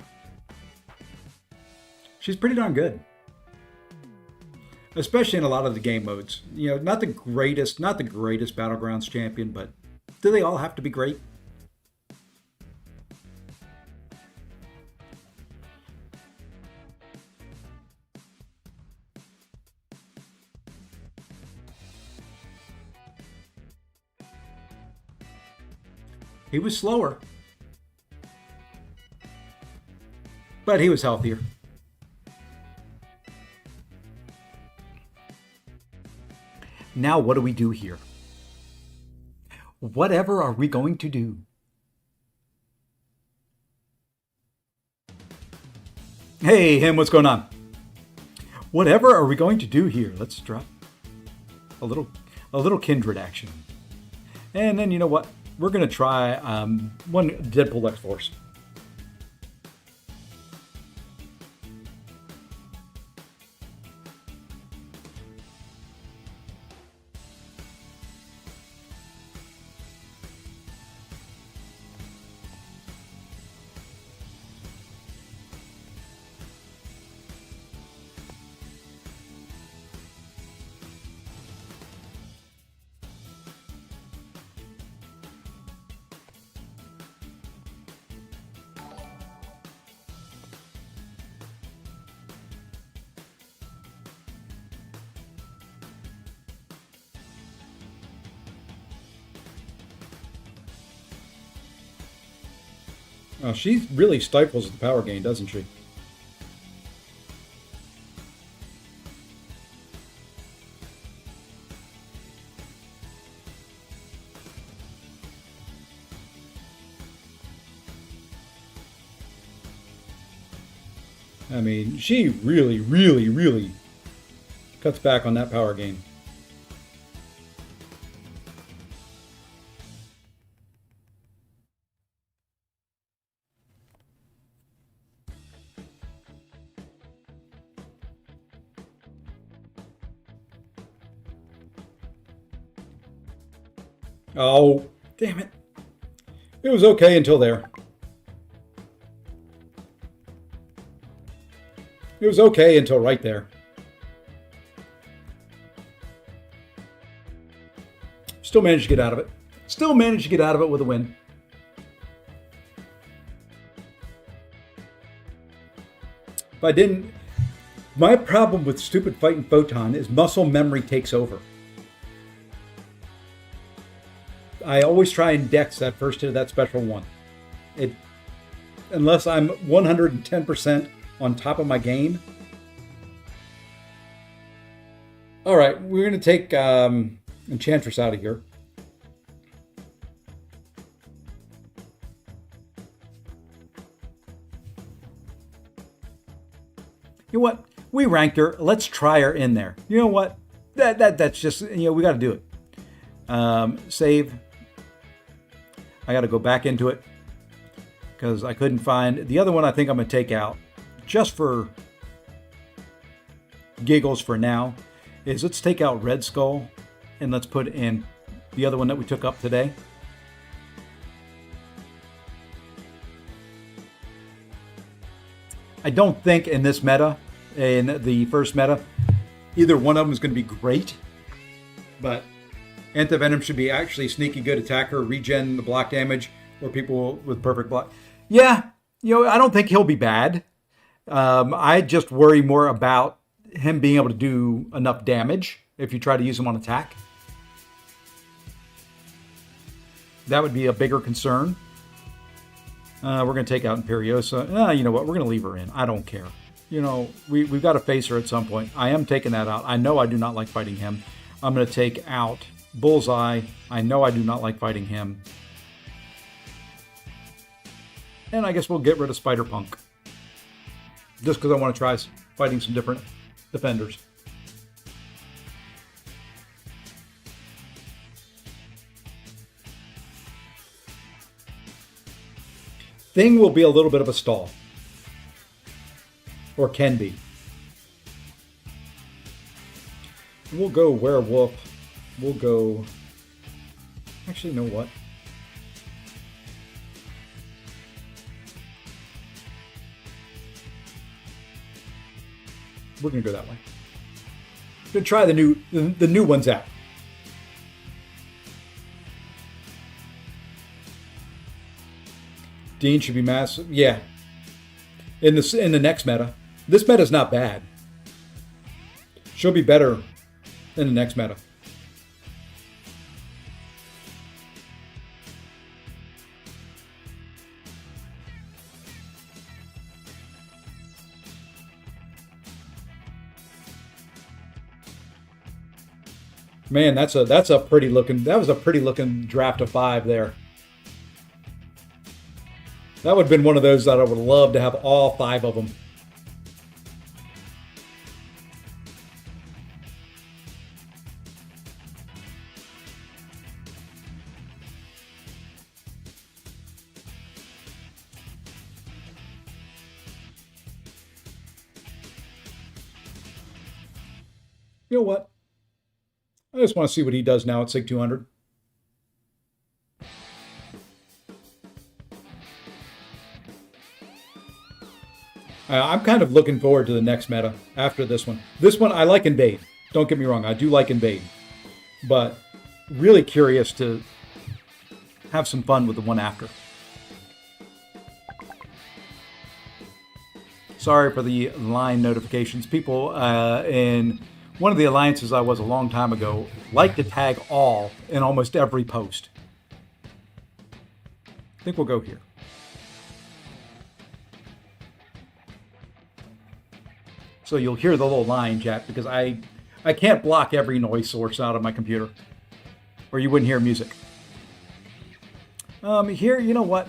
She's pretty darn good. Especially in a lot of the game modes. You know, not the greatest Battlegrounds champion, but do they all have to be great? He was slower, but he was healthier. Now what do we do here? Whatever are we going to do? Hey, him, what's going on? Whatever are we going to do here? Let's drop a little Kindred action. And then you know what? We're going to try one Deadpool X-Force. Oh, she really stifles the power gain, doesn't she? I mean, she really, really, really cuts back on that power gain. Oh, damn it. It was okay until there. It was okay until right there. Still managed to get out of it. Still managed to get out of it with a win. If I didn't... My problem with stupid fighting Photon is muscle memory takes over. I always try and dex that first hit of that special one. Unless I'm 110% on top of my game. All right, we're going to take Enchantress out of here. You know what? We ranked her. Let's try her in there. You know what? That's just, we got to do it. Save. I got to go back into it because I couldn't find the other one. I think I'm going to take out just for giggles for now. Is let's take out Red Skull and let's put in the other one that we took up today. I don't think in this meta, in the first meta, either one of them is going to be great, but Anti-Venom should be actually sneaky good attacker, regen the block damage, or people with perfect block. Yeah, I don't think he'll be bad. I just worry more about him being able to do enough damage if you try to use him on attack. That would be a bigger concern. We're going to take out Imperiosa. You know what? We're going to leave her in. I don't care. We've got to face her at some point. I am taking that out. I know I do not like fighting him. I'm going to take out Bullseye. I know I do not like fighting him. And I guess we'll get rid of Spider-Punk. Just because I want to try fighting some different defenders. Thing will be a little bit of a stall. Or can be. We'll go Werewolf. We'll go... Actually, you know what? We're going to go that way. Going to try the new ones out. Dean should be massive. Yeah. In the next meta. This meta is not bad. She'll be better in the next meta. Man, that was a pretty looking draft of 5 there. That would have been one of those that I would love to have all 5 of them. You know what? I just want to see what he does now at SIG 200. I'm kind of looking forward to the next meta after this one. This one, I like Invade. Don't get me wrong, I do like Invade. But really curious to have some fun with the one after. Sorry for the line notifications. People in one of the alliances I was a long time ago like to tag all in almost every post. I think we'll go here. So you'll hear the little line, chat, because I can't block every noise source out of my computer, or you wouldn't hear music. Here, you know what?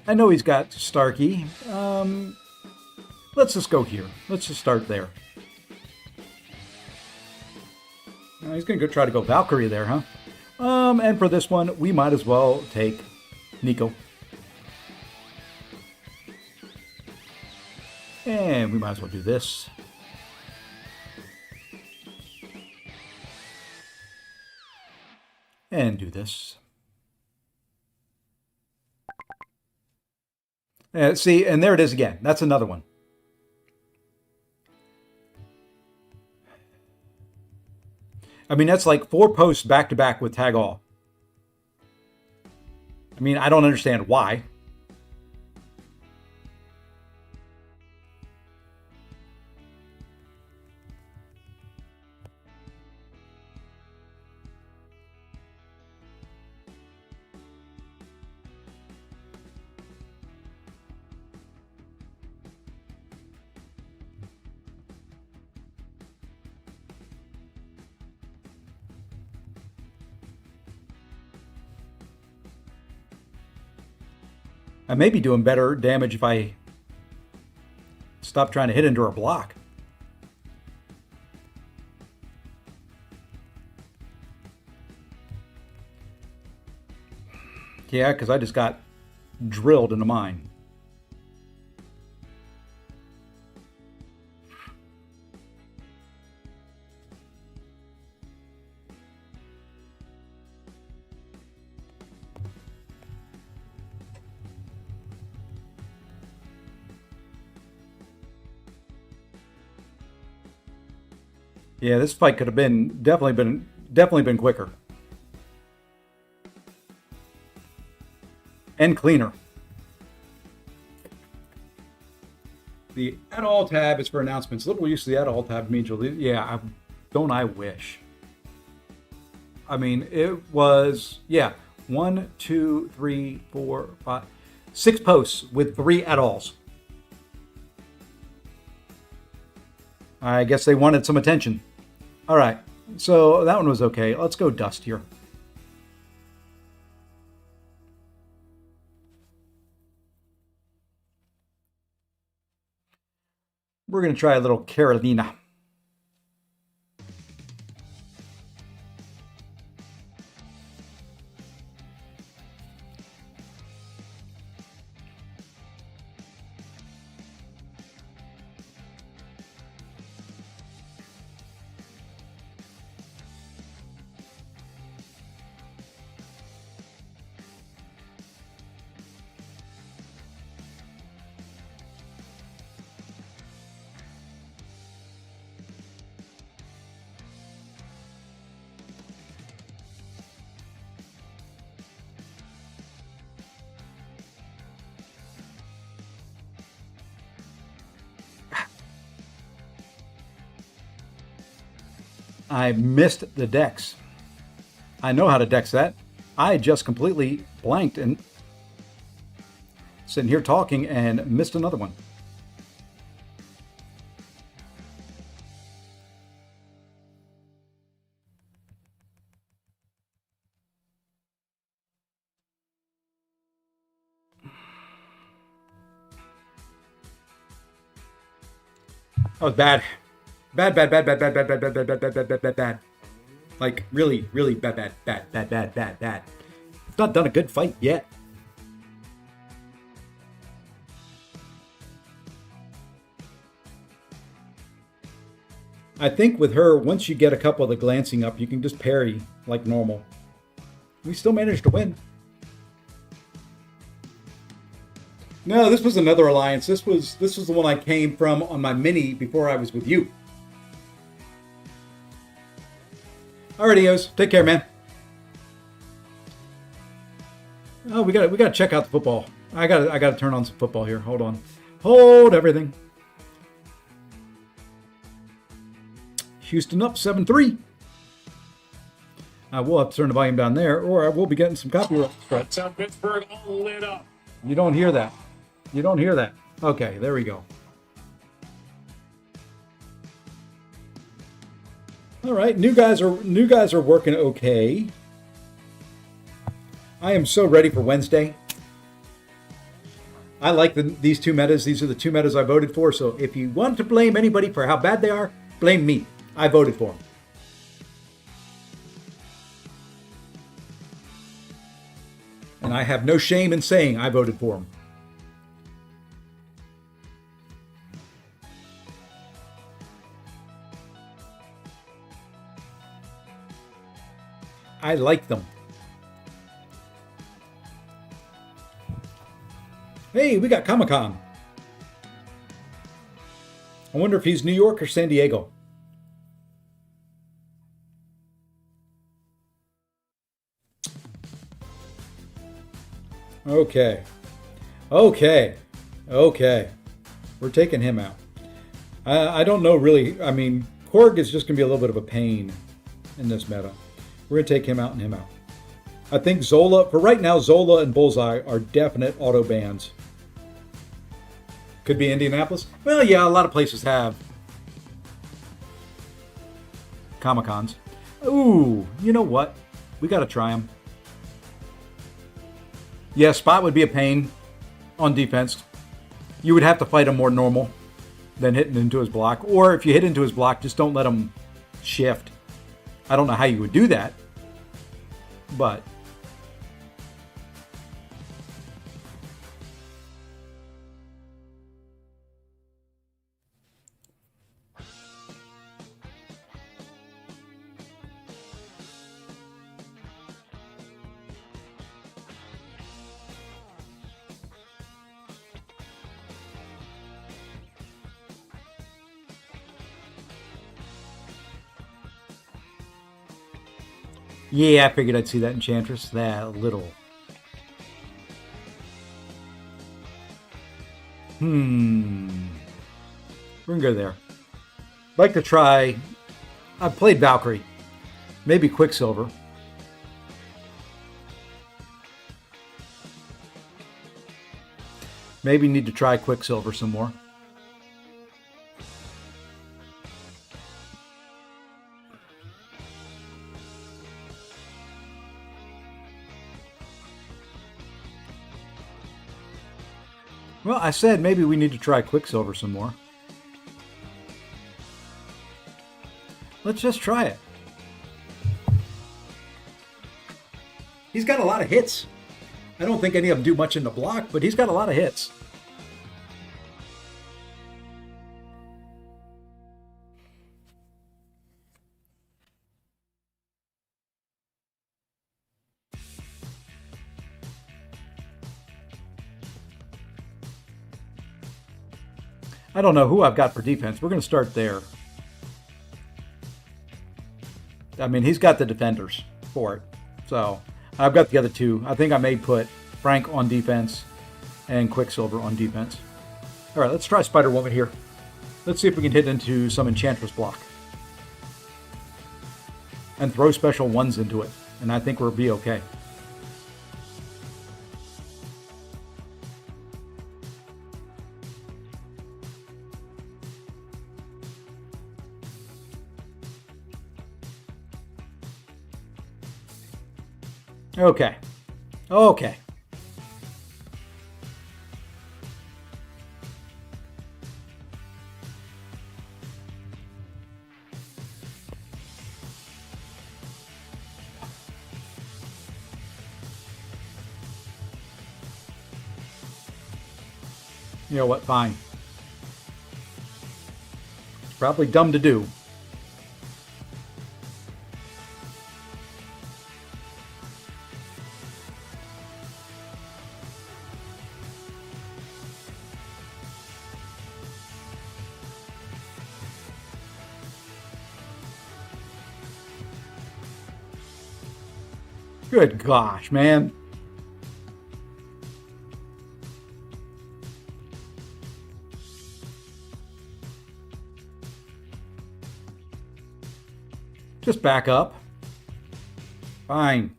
I know he's got Starkey. Let's just go here. Let's just start there. He's going to try to go Valkyrie there, huh? And for this one, we might as well take Nico. And we might as well do this. And do this. See, and there it is again. That's another one. I mean, that's like 4 posts back to back with tag all. I mean, I don't understand why. I may be doing better damage if I stop trying to hit into her block. Yeah, because I just got drilled into mine. Yeah, this fight could have been definitely been quicker and cleaner. The Add All tab is for announcements. Little use of the Add All tab immediately. Yeah, don't I wish. I mean, it was 1, 2, 3, 4, 5, 6 posts with 3 Add Alls. I guess they wanted some attention. All right, so that one was okay. Let's go Dust here. We're going to try a little Carolina. I missed the dex. I know how to dex that. I just completely blanked and sitting here talking and missed another one. That was bad. Bad. Like, really, really bad. It's not done a good fight yet. I think with her, once you get a couple of the glancing up, you can just parry like normal. We still managed to win. No, this was another alliance. This was the one I came from on my mini before I was with you. Alright, Eos. Take care, man. Oh, we gotta check out the football. I gotta turn on some football here. Hold on. Hold everything. Houston up 7-3. I will have to turn the volume down there, or I will be getting some copyright strikes. That's how Pittsburgh all lit up. You don't hear that. You don't hear that. Okay, there we go. All right, new guys are working okay. I am so ready for Wednesday. I like these two metas. These are the two metas I voted for. So if you want to blame anybody for how bad they are, blame me. I voted for them. And I have no shame in saying I voted for them. I like them. Hey, we got Comic-Con. I wonder if he's New York or San Diego. Okay. Okay. We're taking him out. I don't know really. I mean, Korg is just going to be a little bit of a pain in this meta. We're going to take him out and him out. I think Zola, for right now, Zola and Bullseye are definite auto bans. Could be Indianapolis. Well, yeah, a lot of places have Comic-Cons. Ooh, you know what? We got to try them. Yeah, Spot would be a pain on defense. You would have to fight him more normal than hitting into his block. Or if you hit into his block, just don't let him shift. I don't know how you would do that, but yeah, I figured I'd see that Enchantress. That little. We're gonna go there. I'd like to try. I've played Valkyrie. Maybe Quicksilver. Maybe need to try Quicksilver some more. Well, I said maybe we need to try Quicksilver some more. Let's just try it. He's got a lot of hits. I don't think any of them do much in the block, but he's got a lot of hits. I don't know who I've got for defense. We're going to start there. I mean, he's got the defenders for it. So I've got the other two. I think I may put Frank on defense and Quicksilver on defense. All right, let's try Spider-Woman here. Let's see if we can hit into some Enchantress block. And throw special ones into it. And I think we'll be okay. Okay. Okay. You know what? Fine. It's probably dumb to do. Good gosh, man. Just back up. Fine.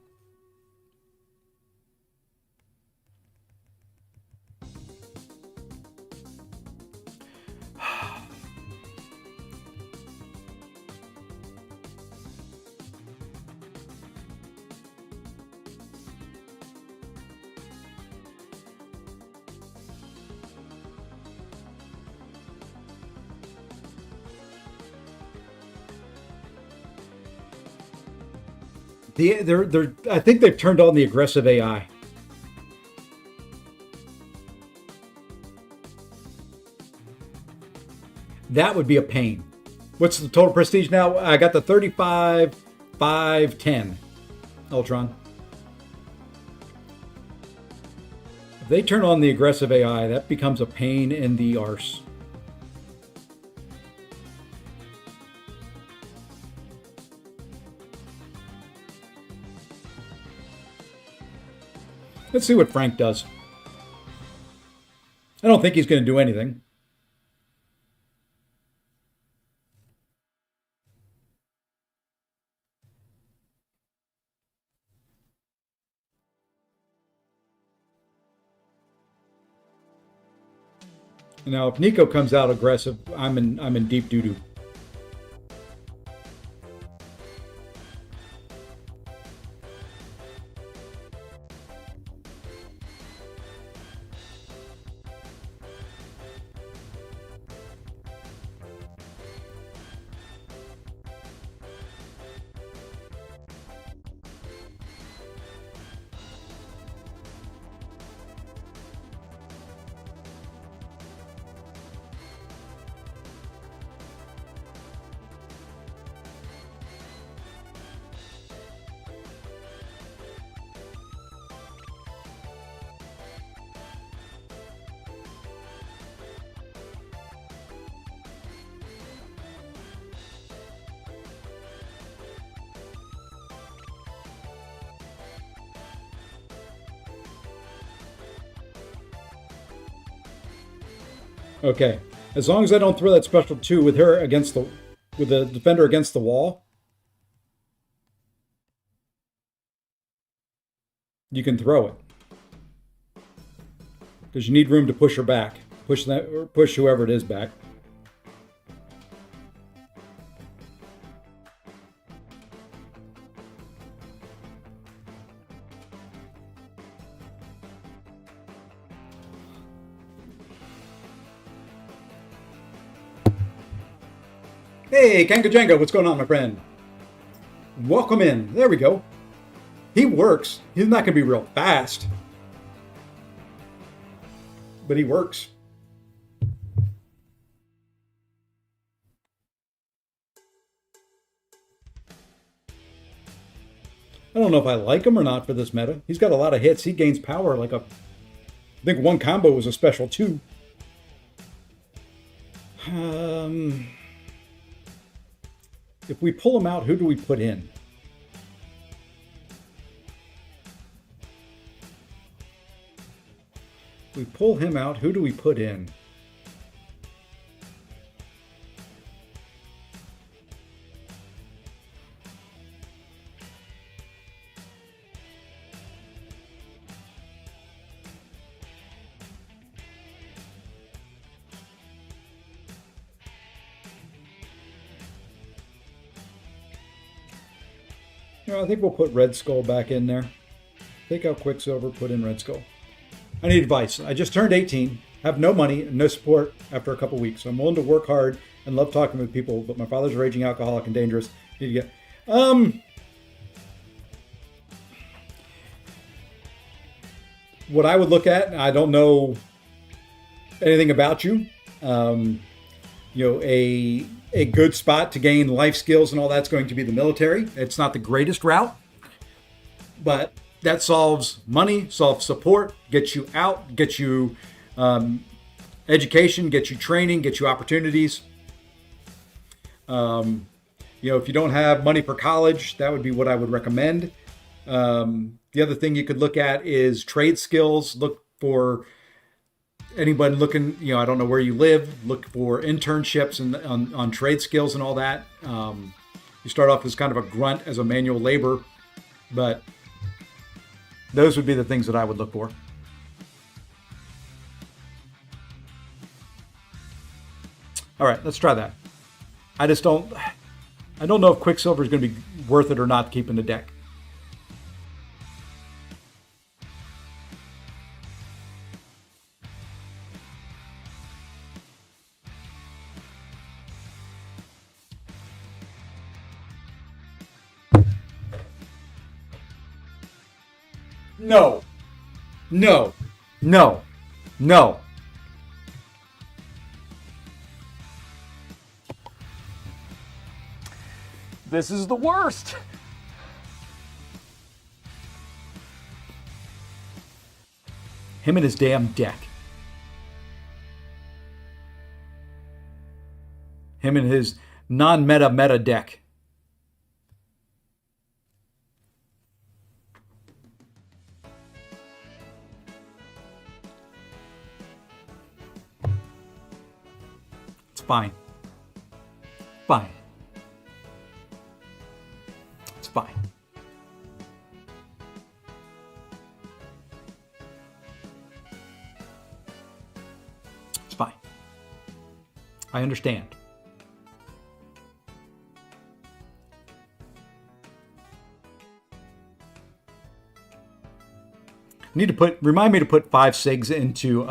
They're I think they've turned on the aggressive AI. That would be a pain. What's the total prestige now? I got the 35, 5, 10 Ultron. If they turn on the aggressive AI, that becomes a pain in the arse. Let's see what Frank does. I don't think he's going to do anything. Now, if Nico comes out aggressive, I'm in deep doo doo. Okay, as long as I don't throw that special 2 with her against with the defender against the wall, you can throw it because you need room to push her back, push that or push whoever it is back. Hey, Kanga Django, what's going on, my friend? Welcome in. There we go. He works. He's not going to be real fast, but he works. I don't know if I like him or not for this meta. He's got a lot of hits. He gains power like I think one combo was a special 2. If we pull him out, who do we put in? If we pull him out, who do we put in? I think we'll put Red Skull back in there. Take out Quicksilver, put in Red Skull. I need advice. I just turned 18, have no money, and no support after a couple weeks. So I'm willing to work hard and love talking with people, but my father's a raging alcoholic and dangerous. Need to get... What I would look at, I don't know anything about you. A good spot to gain life skills and all that's going to be the military. It's not the greatest route, but that solves money, solves support, gets you out, gets you education, gets you training, gets you opportunities. If you don't have money for college, that would be what I would recommend. The other thing you could look at is trade skills. Look for anybody looking, I don't know where you live, look for internships and on trade skills and all that. You start off as kind of a grunt as a manual labor, but those would be the things that I would look for. All right, let's try that. I don't know if Quicksilver is going to be worth it or not to keep in the deck. No. No. No. No. This is the worst. Him and his damn deck. Him and his non-meta meta deck. It's fine. Fine. It's fine. It's fine. I understand. Remind me to put 5 SIGs into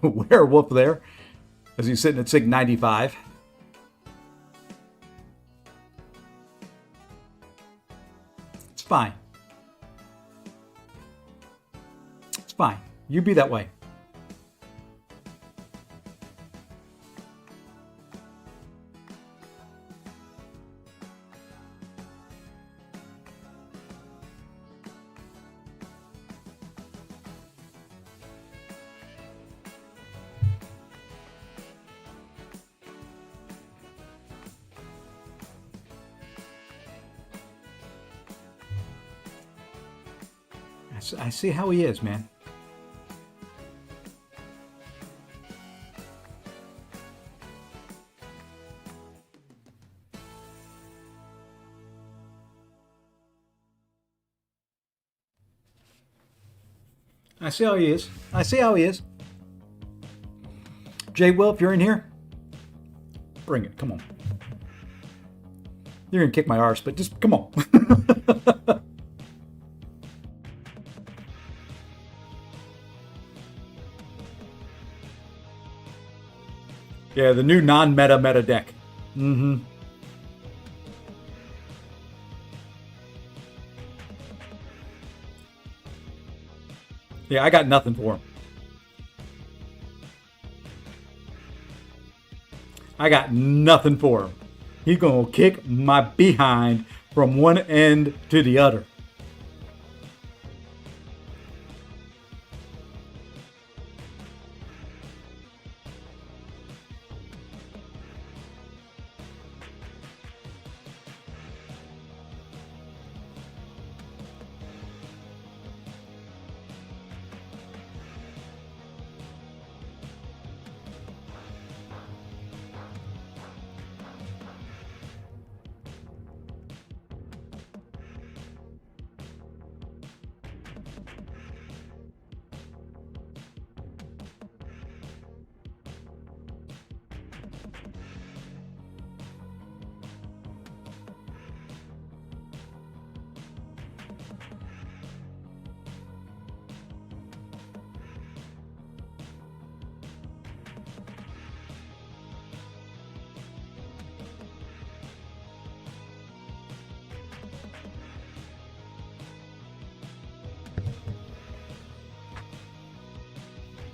Werewolf there, as he's sitting at SIG 95. It's fine. It's fine. You be that way. I see how he is, man. I see how he is. I see how he is. Jay Will, if you're in here, bring it. Come on. You're going to kick my arse, but just come on. Yeah, the new non-meta meta deck. Mm-hmm. Yeah, I got nothing for him. I got nothing for him. He's gonna kick my behind from one end to the other.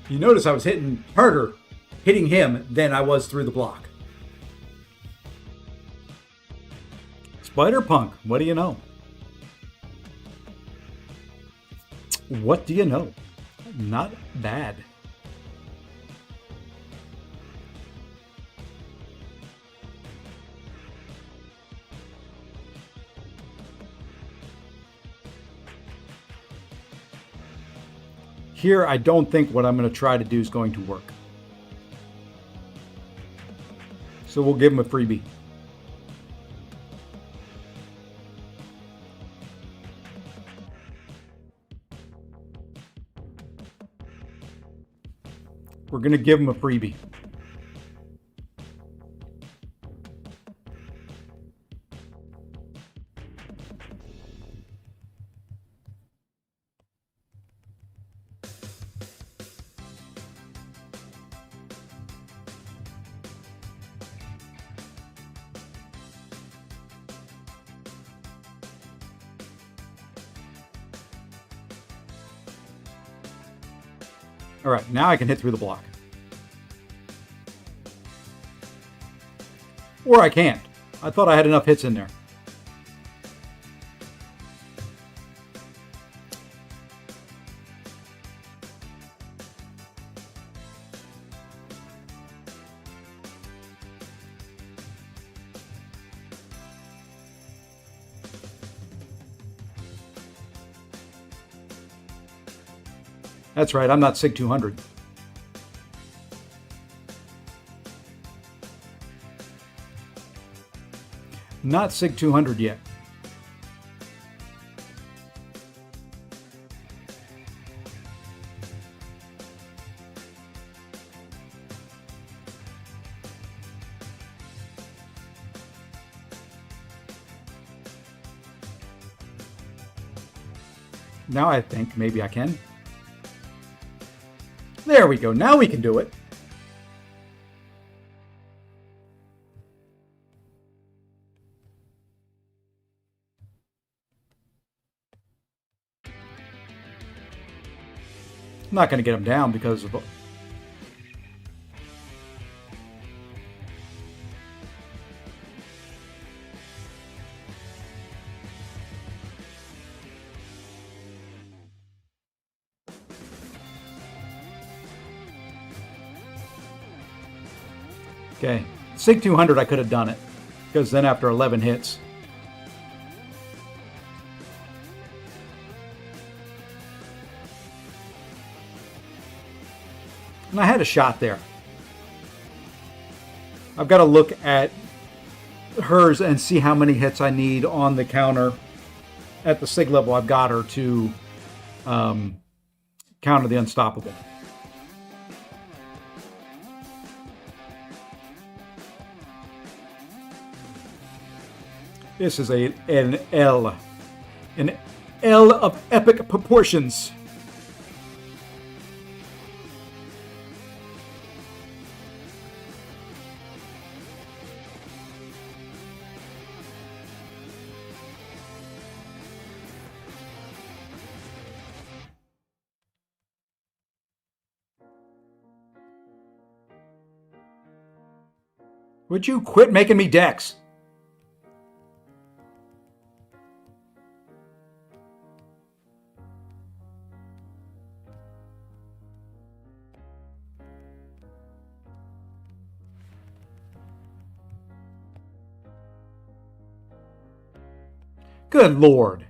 You notice I was hitting him than I was through the block. Spider Punk, what do you know? What do you know? Not bad. Here, I don't think what I'm going to try to do is going to work. So we'll give him a freebie. We're going to give him a freebie. All right, now I can hit through the block. Or I can't. I thought I had enough hits in there. That's right, I'm not SIG 200. Not SIG 200 yet. Now I think maybe I can. There we go. Now we can do it. I'm not going to get him down because of... Okay, SIG 200 I could have done it, because then after 11 hits. And I had a shot there. I've got to look at hers and see how many hits I need on the counter at the SIG level I've got her to counter the unstoppable. This is an L of epic proportions. Would you quit making me decks? Good Lord.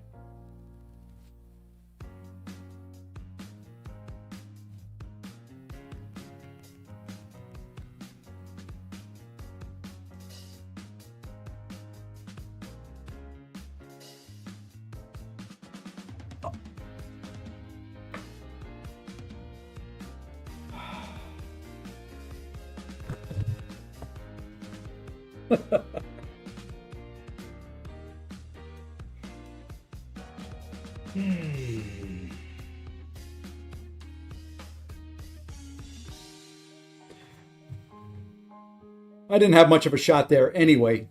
I didn't have much of a shot there anyway,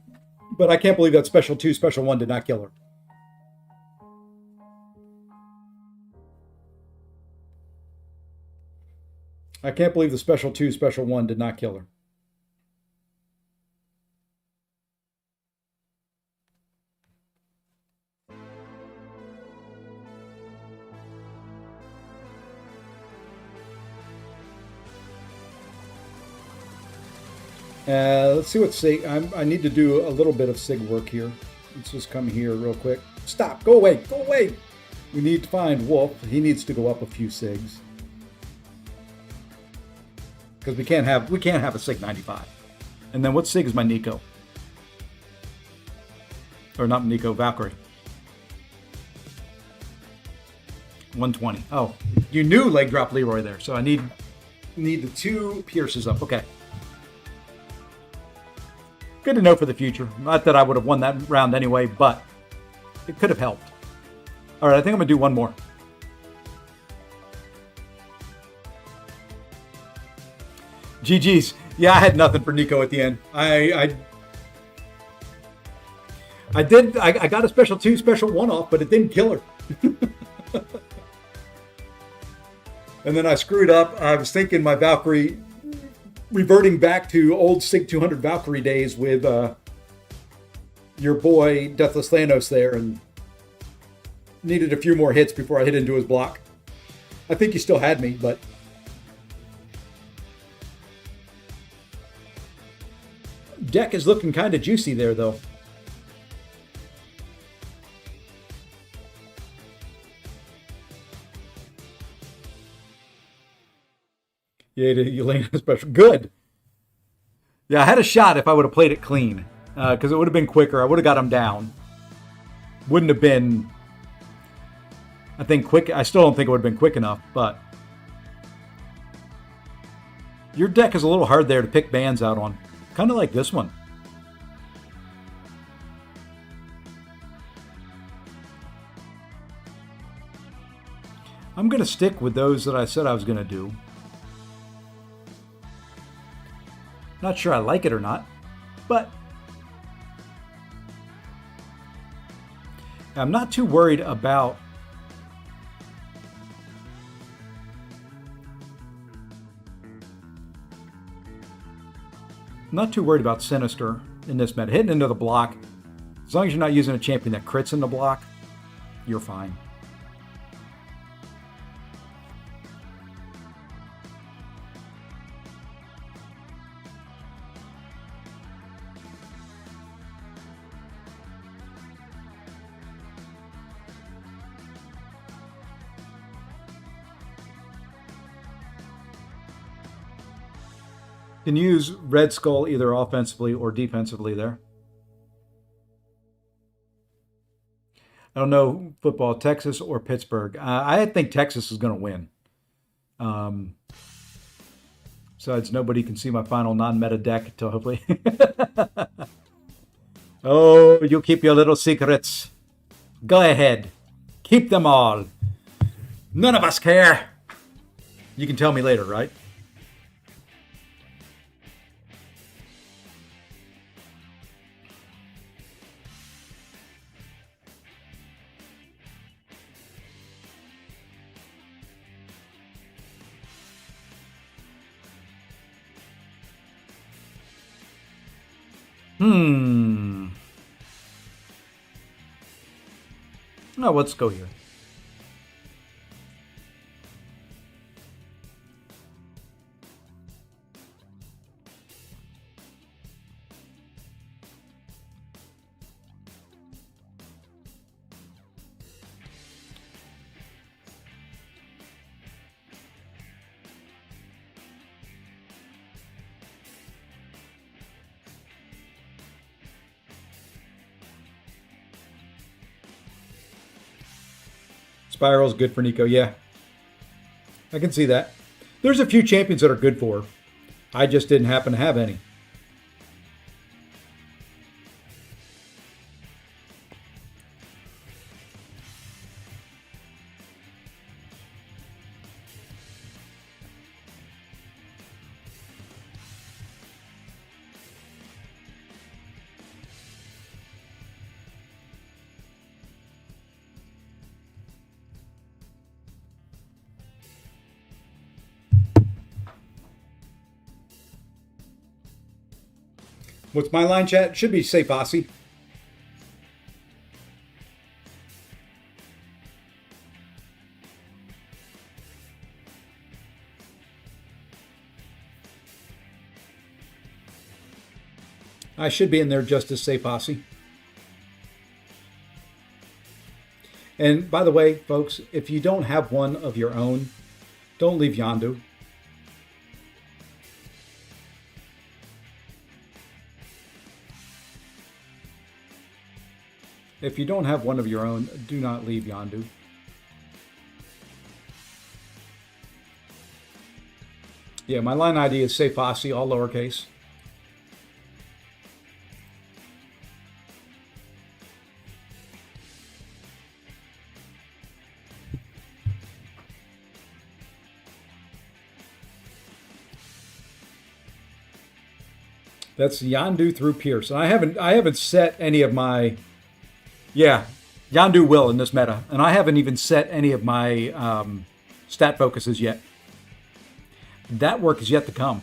but I can't believe that Special 2, Special 1 did not kill her. I can't believe the Special 2, Special 1 did not kill her. Let's see what SIG. I need to do a little bit of SIG work here. Let's just come here real quick. Stop! Go away! Go away! We need to find Wolf. He needs to go up a few SIGs because we can't have a SIG 95. And then what SIG is my Nico? Or not Nico, Valkyrie. 120. Oh, you knew leg drop Leroy there, so I need the 2 Pierces up. Okay. Good to know for the future. Not that I would have won that round anyway, but it could have helped. All right, I think I'm going to do one more. GG's. Yeah, I had nothing for Nico at the end. I got a Special 2, Special 1 off, but it didn't kill her. And then I screwed up. I was thinking my Valkyrie, reverting back to old Sig 200 Valkyrie days with your boy Deathless Thanos there, and needed a few more hits before I hit into his block. I think he still had me, but deck is looking kind of juicy there, though. Yeah, Yelena special. Good. Yeah, I had a shot if I would have played it clean, because it would have been quicker. I would have got him down. Wouldn't have been, I think, quick. I still don't think it would have been quick enough, but your deck is a little hard there to pick bands out on. Kind of like this one. I'm going to stick with those that I said I was going to do. Not sure I like it or not, but I'm not too worried about Sinister in this meta. Hitting into the block, as long as you're not using a champion that crits in the block, you're fine. Can use Red Skull either offensively or defensively there. I don't know football, Texas or Pittsburgh. I think Texas is going to win. Besides, nobody can see my final non-meta deck until hopefully. Oh, you keep your little secrets. Go ahead. Keep them all. None of us care. You can tell me later, right? Oh, let's go here. Spiral's good for Nico. Yeah, I can see that. There's a few champions that are good for her. I just didn't happen to have any. What's my line, chat? Should be Safe Aussie. I should be in there just as Safe Aussie. And by the way, folks, if you don't have one of your own, don't leave Yondu. If you don't have one of your own, do not leave Yondu. Yeah, my line ID is Safe Aussie, all lowercase. That's Yondu through Pierce. And I haven't set any of my. Yeah, Yondu will in this meta, and I haven't even set any of my stat focuses yet. That work is yet to come.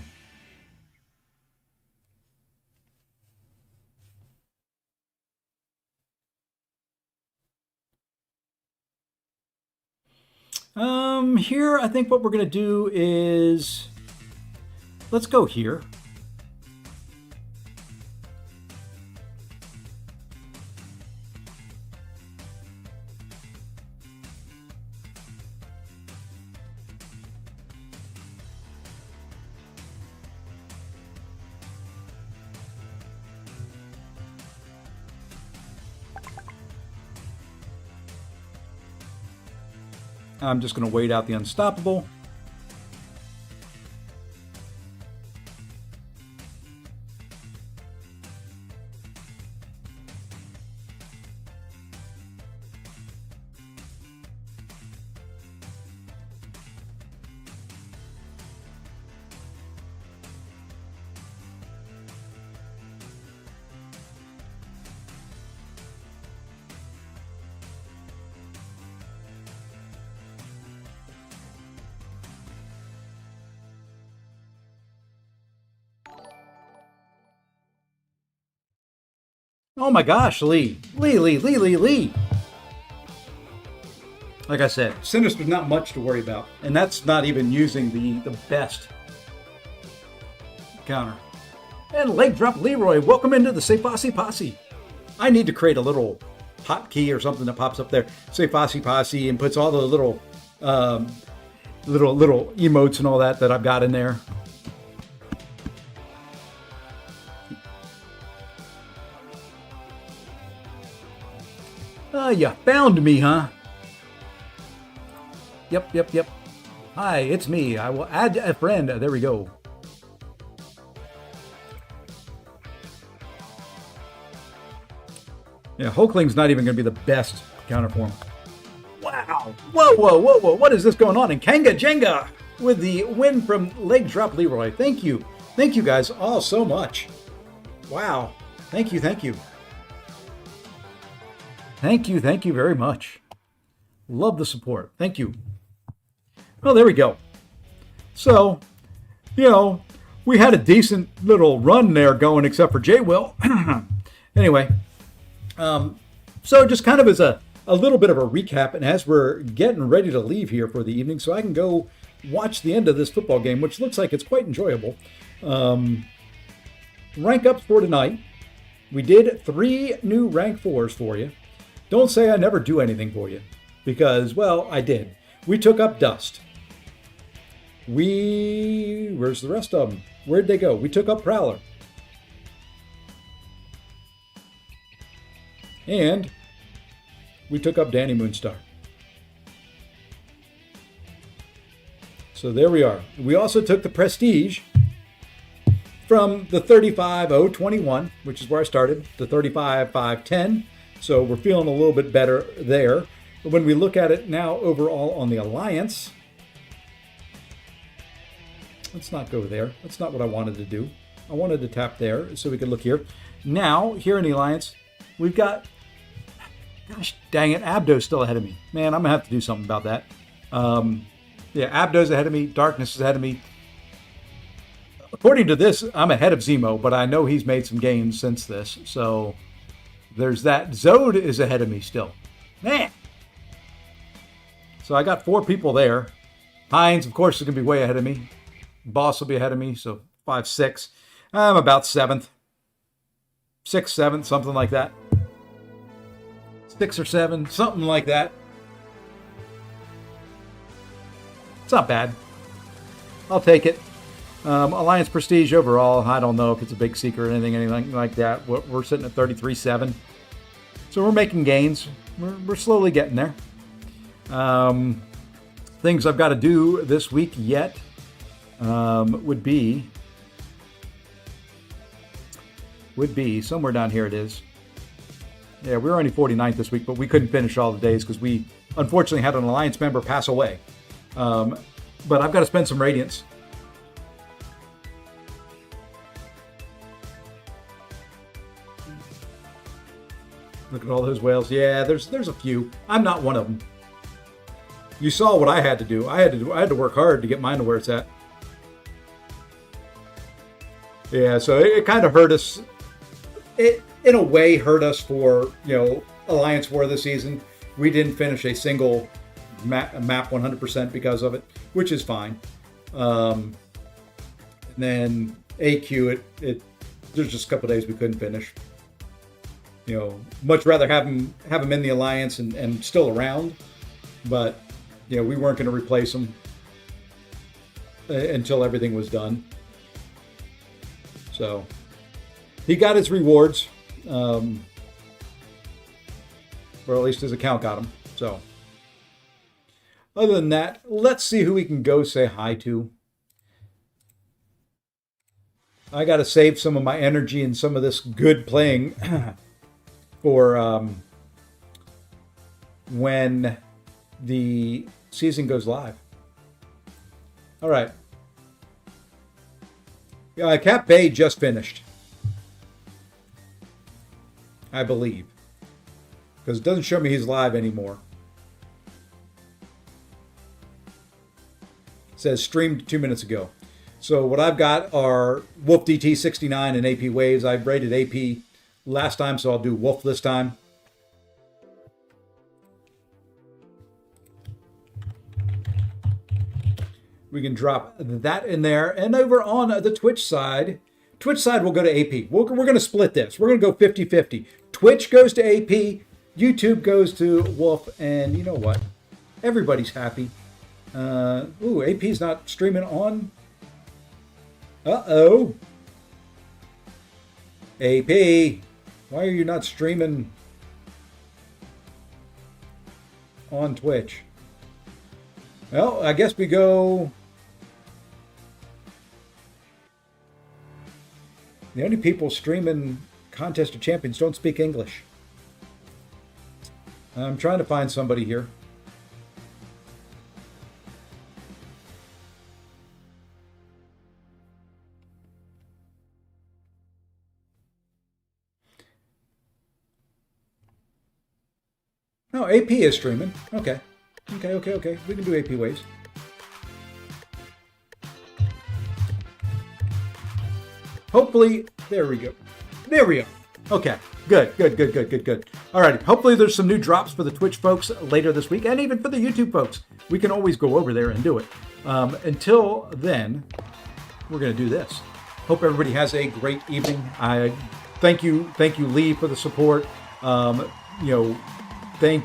Here, I think what we're going to do is, let's go here. I'm just going to wait out the unstoppable. Oh my gosh, Lee. Lee. Like I said, Sinister's not much to worry about. And that's not even using the best counter. And leg drop Leroy, welcome into the Say Fosse Posse. I need to create a little hotkey or something that pops up there. Say Fosse Posse and puts all the little little emotes and all that I've got in there. You found me, huh? Yep. Hi, it's me. I will add a friend. There we go. Yeah, Hulkling's not even going to be the best counterform. Wow. Whoa. What is this going on? And Kanga Jenga with the win from Leg Drop Leroy. Thank you. Thank you guys all so much. Wow. Thank you. Thank you very much. Love the support. Thank you. Well, there we go. So, we had a decent little run there going, except for J Will. Anyway, so just kind of as a little bit of a recap, and as we're getting ready to leave here for the evening, so I can go watch the end of this football game, which looks like it's quite enjoyable. Rank ups for tonight. We did 3 new rank 4s for you. Don't say I never do anything for you, because, well, I did. We took up Dust. Where's the rest of them? Where'd they go? We took up Prowler. And we took up Danny Moonstar. So there we are. We also took the Prestige from the 35,021, which is where I started, to 35,510. So we're feeling a little bit better there. But when we look at it now overall on the Alliance, let's not go there. That's not what I wanted to do. I wanted to tap there so we could look here. Now, here in the Alliance, we've got, gosh dang it, Abdo's still ahead of me. Man, I'm going to have to do something about that. Yeah, Abdo's ahead of me. Darkness is ahead of me. According to this, I'm ahead of Zemo, but I know he's made some gains since this. So there's that. Zode is ahead of me still. Man. So I got 4 people there. Hines, of course, is going to be way ahead of me. Boss will be ahead of me, so 5, 6. I'm about 7th. 6th, 7th, something like that. 6 or 7, something like that. It's not bad. I'll take it. Alliance Prestige overall, I don't know if it's a big secret or anything like that. We're sitting at 33.7. So we're making gains. We're slowly getting there. Things I've got to do this week yet would be somewhere down here it is. Yeah, we were only 49th this week, but we couldn't finish all the days because we unfortunately had an Alliance member pass away. But I've got to spend some Radiance. Look at all those whales. Yeah, there's a few. I'm not one of them. You saw what I had to do. I had to work hard to get mine to where it's at. Yeah, so it kind of hurt us. It, in a way, hurt us for, Alliance War this season. We didn't finish a single map 100% because of it, which is fine. And then AQ, there's just a couple days we couldn't finish. Much rather have him in the Alliance and still around, but we weren't going to replace him until everything was done. So he got his rewards, or at least his account got them. So other than that, let's see who we can go say hi to. I got to save some of my energy and some of this good playing for when the season goes live. All right. Cap Bay just finished, I believe, because it doesn't show me he's live anymore. It says streamed 2 minutes ago. So what I've got are Wolf DT 69 and AP Waves. I rated AP last time, so I'll do Wolf this time. We can drop that in there. And over on the Twitch side we'll go to AP. We're going to split this. We're going to go 50-50. Twitch goes to AP, YouTube goes to Wolf, and you know what? Everybody's happy. AP's not streaming on. Uh-oh. AP, why are you not streaming on Twitch? Well, I guess we go... The only people streaming Contest of Champions don't speak English. I'm trying to find somebody here. Oh, AP is streaming. Okay. Okay. We can do AP Waves. Hopefully, there we go. Okay, good. All right, hopefully there's some new drops for the Twitch folks later this week, and even for the YouTube folks. We can always go over there and do it. Until then, we're going to do this. Hope everybody has a great evening. I thank you, Lee, for the support. Thank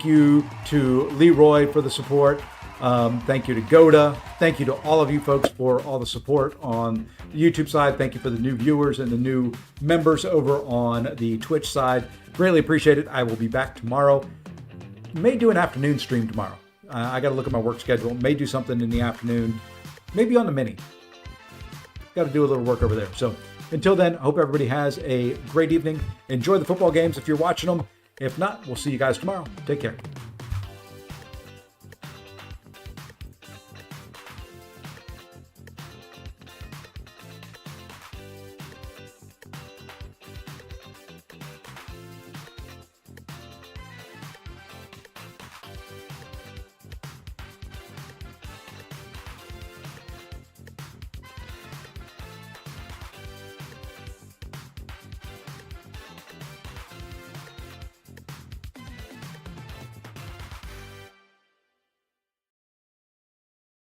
you to Leroy for the support. Thank you to Goda. Thank you to all of you folks for all the support on the YouTube side. Thank you for the new viewers and the new members over on the Twitch side. Greatly appreciate it. I will be back tomorrow. May do an afternoon stream tomorrow. I got to look at my work schedule. May do something in the afternoon. Maybe on the mini. Got to do a little work over there. So until then, I hope everybody has a great evening. Enjoy the football games if you're watching them. If not, we'll see you guys tomorrow. Take care.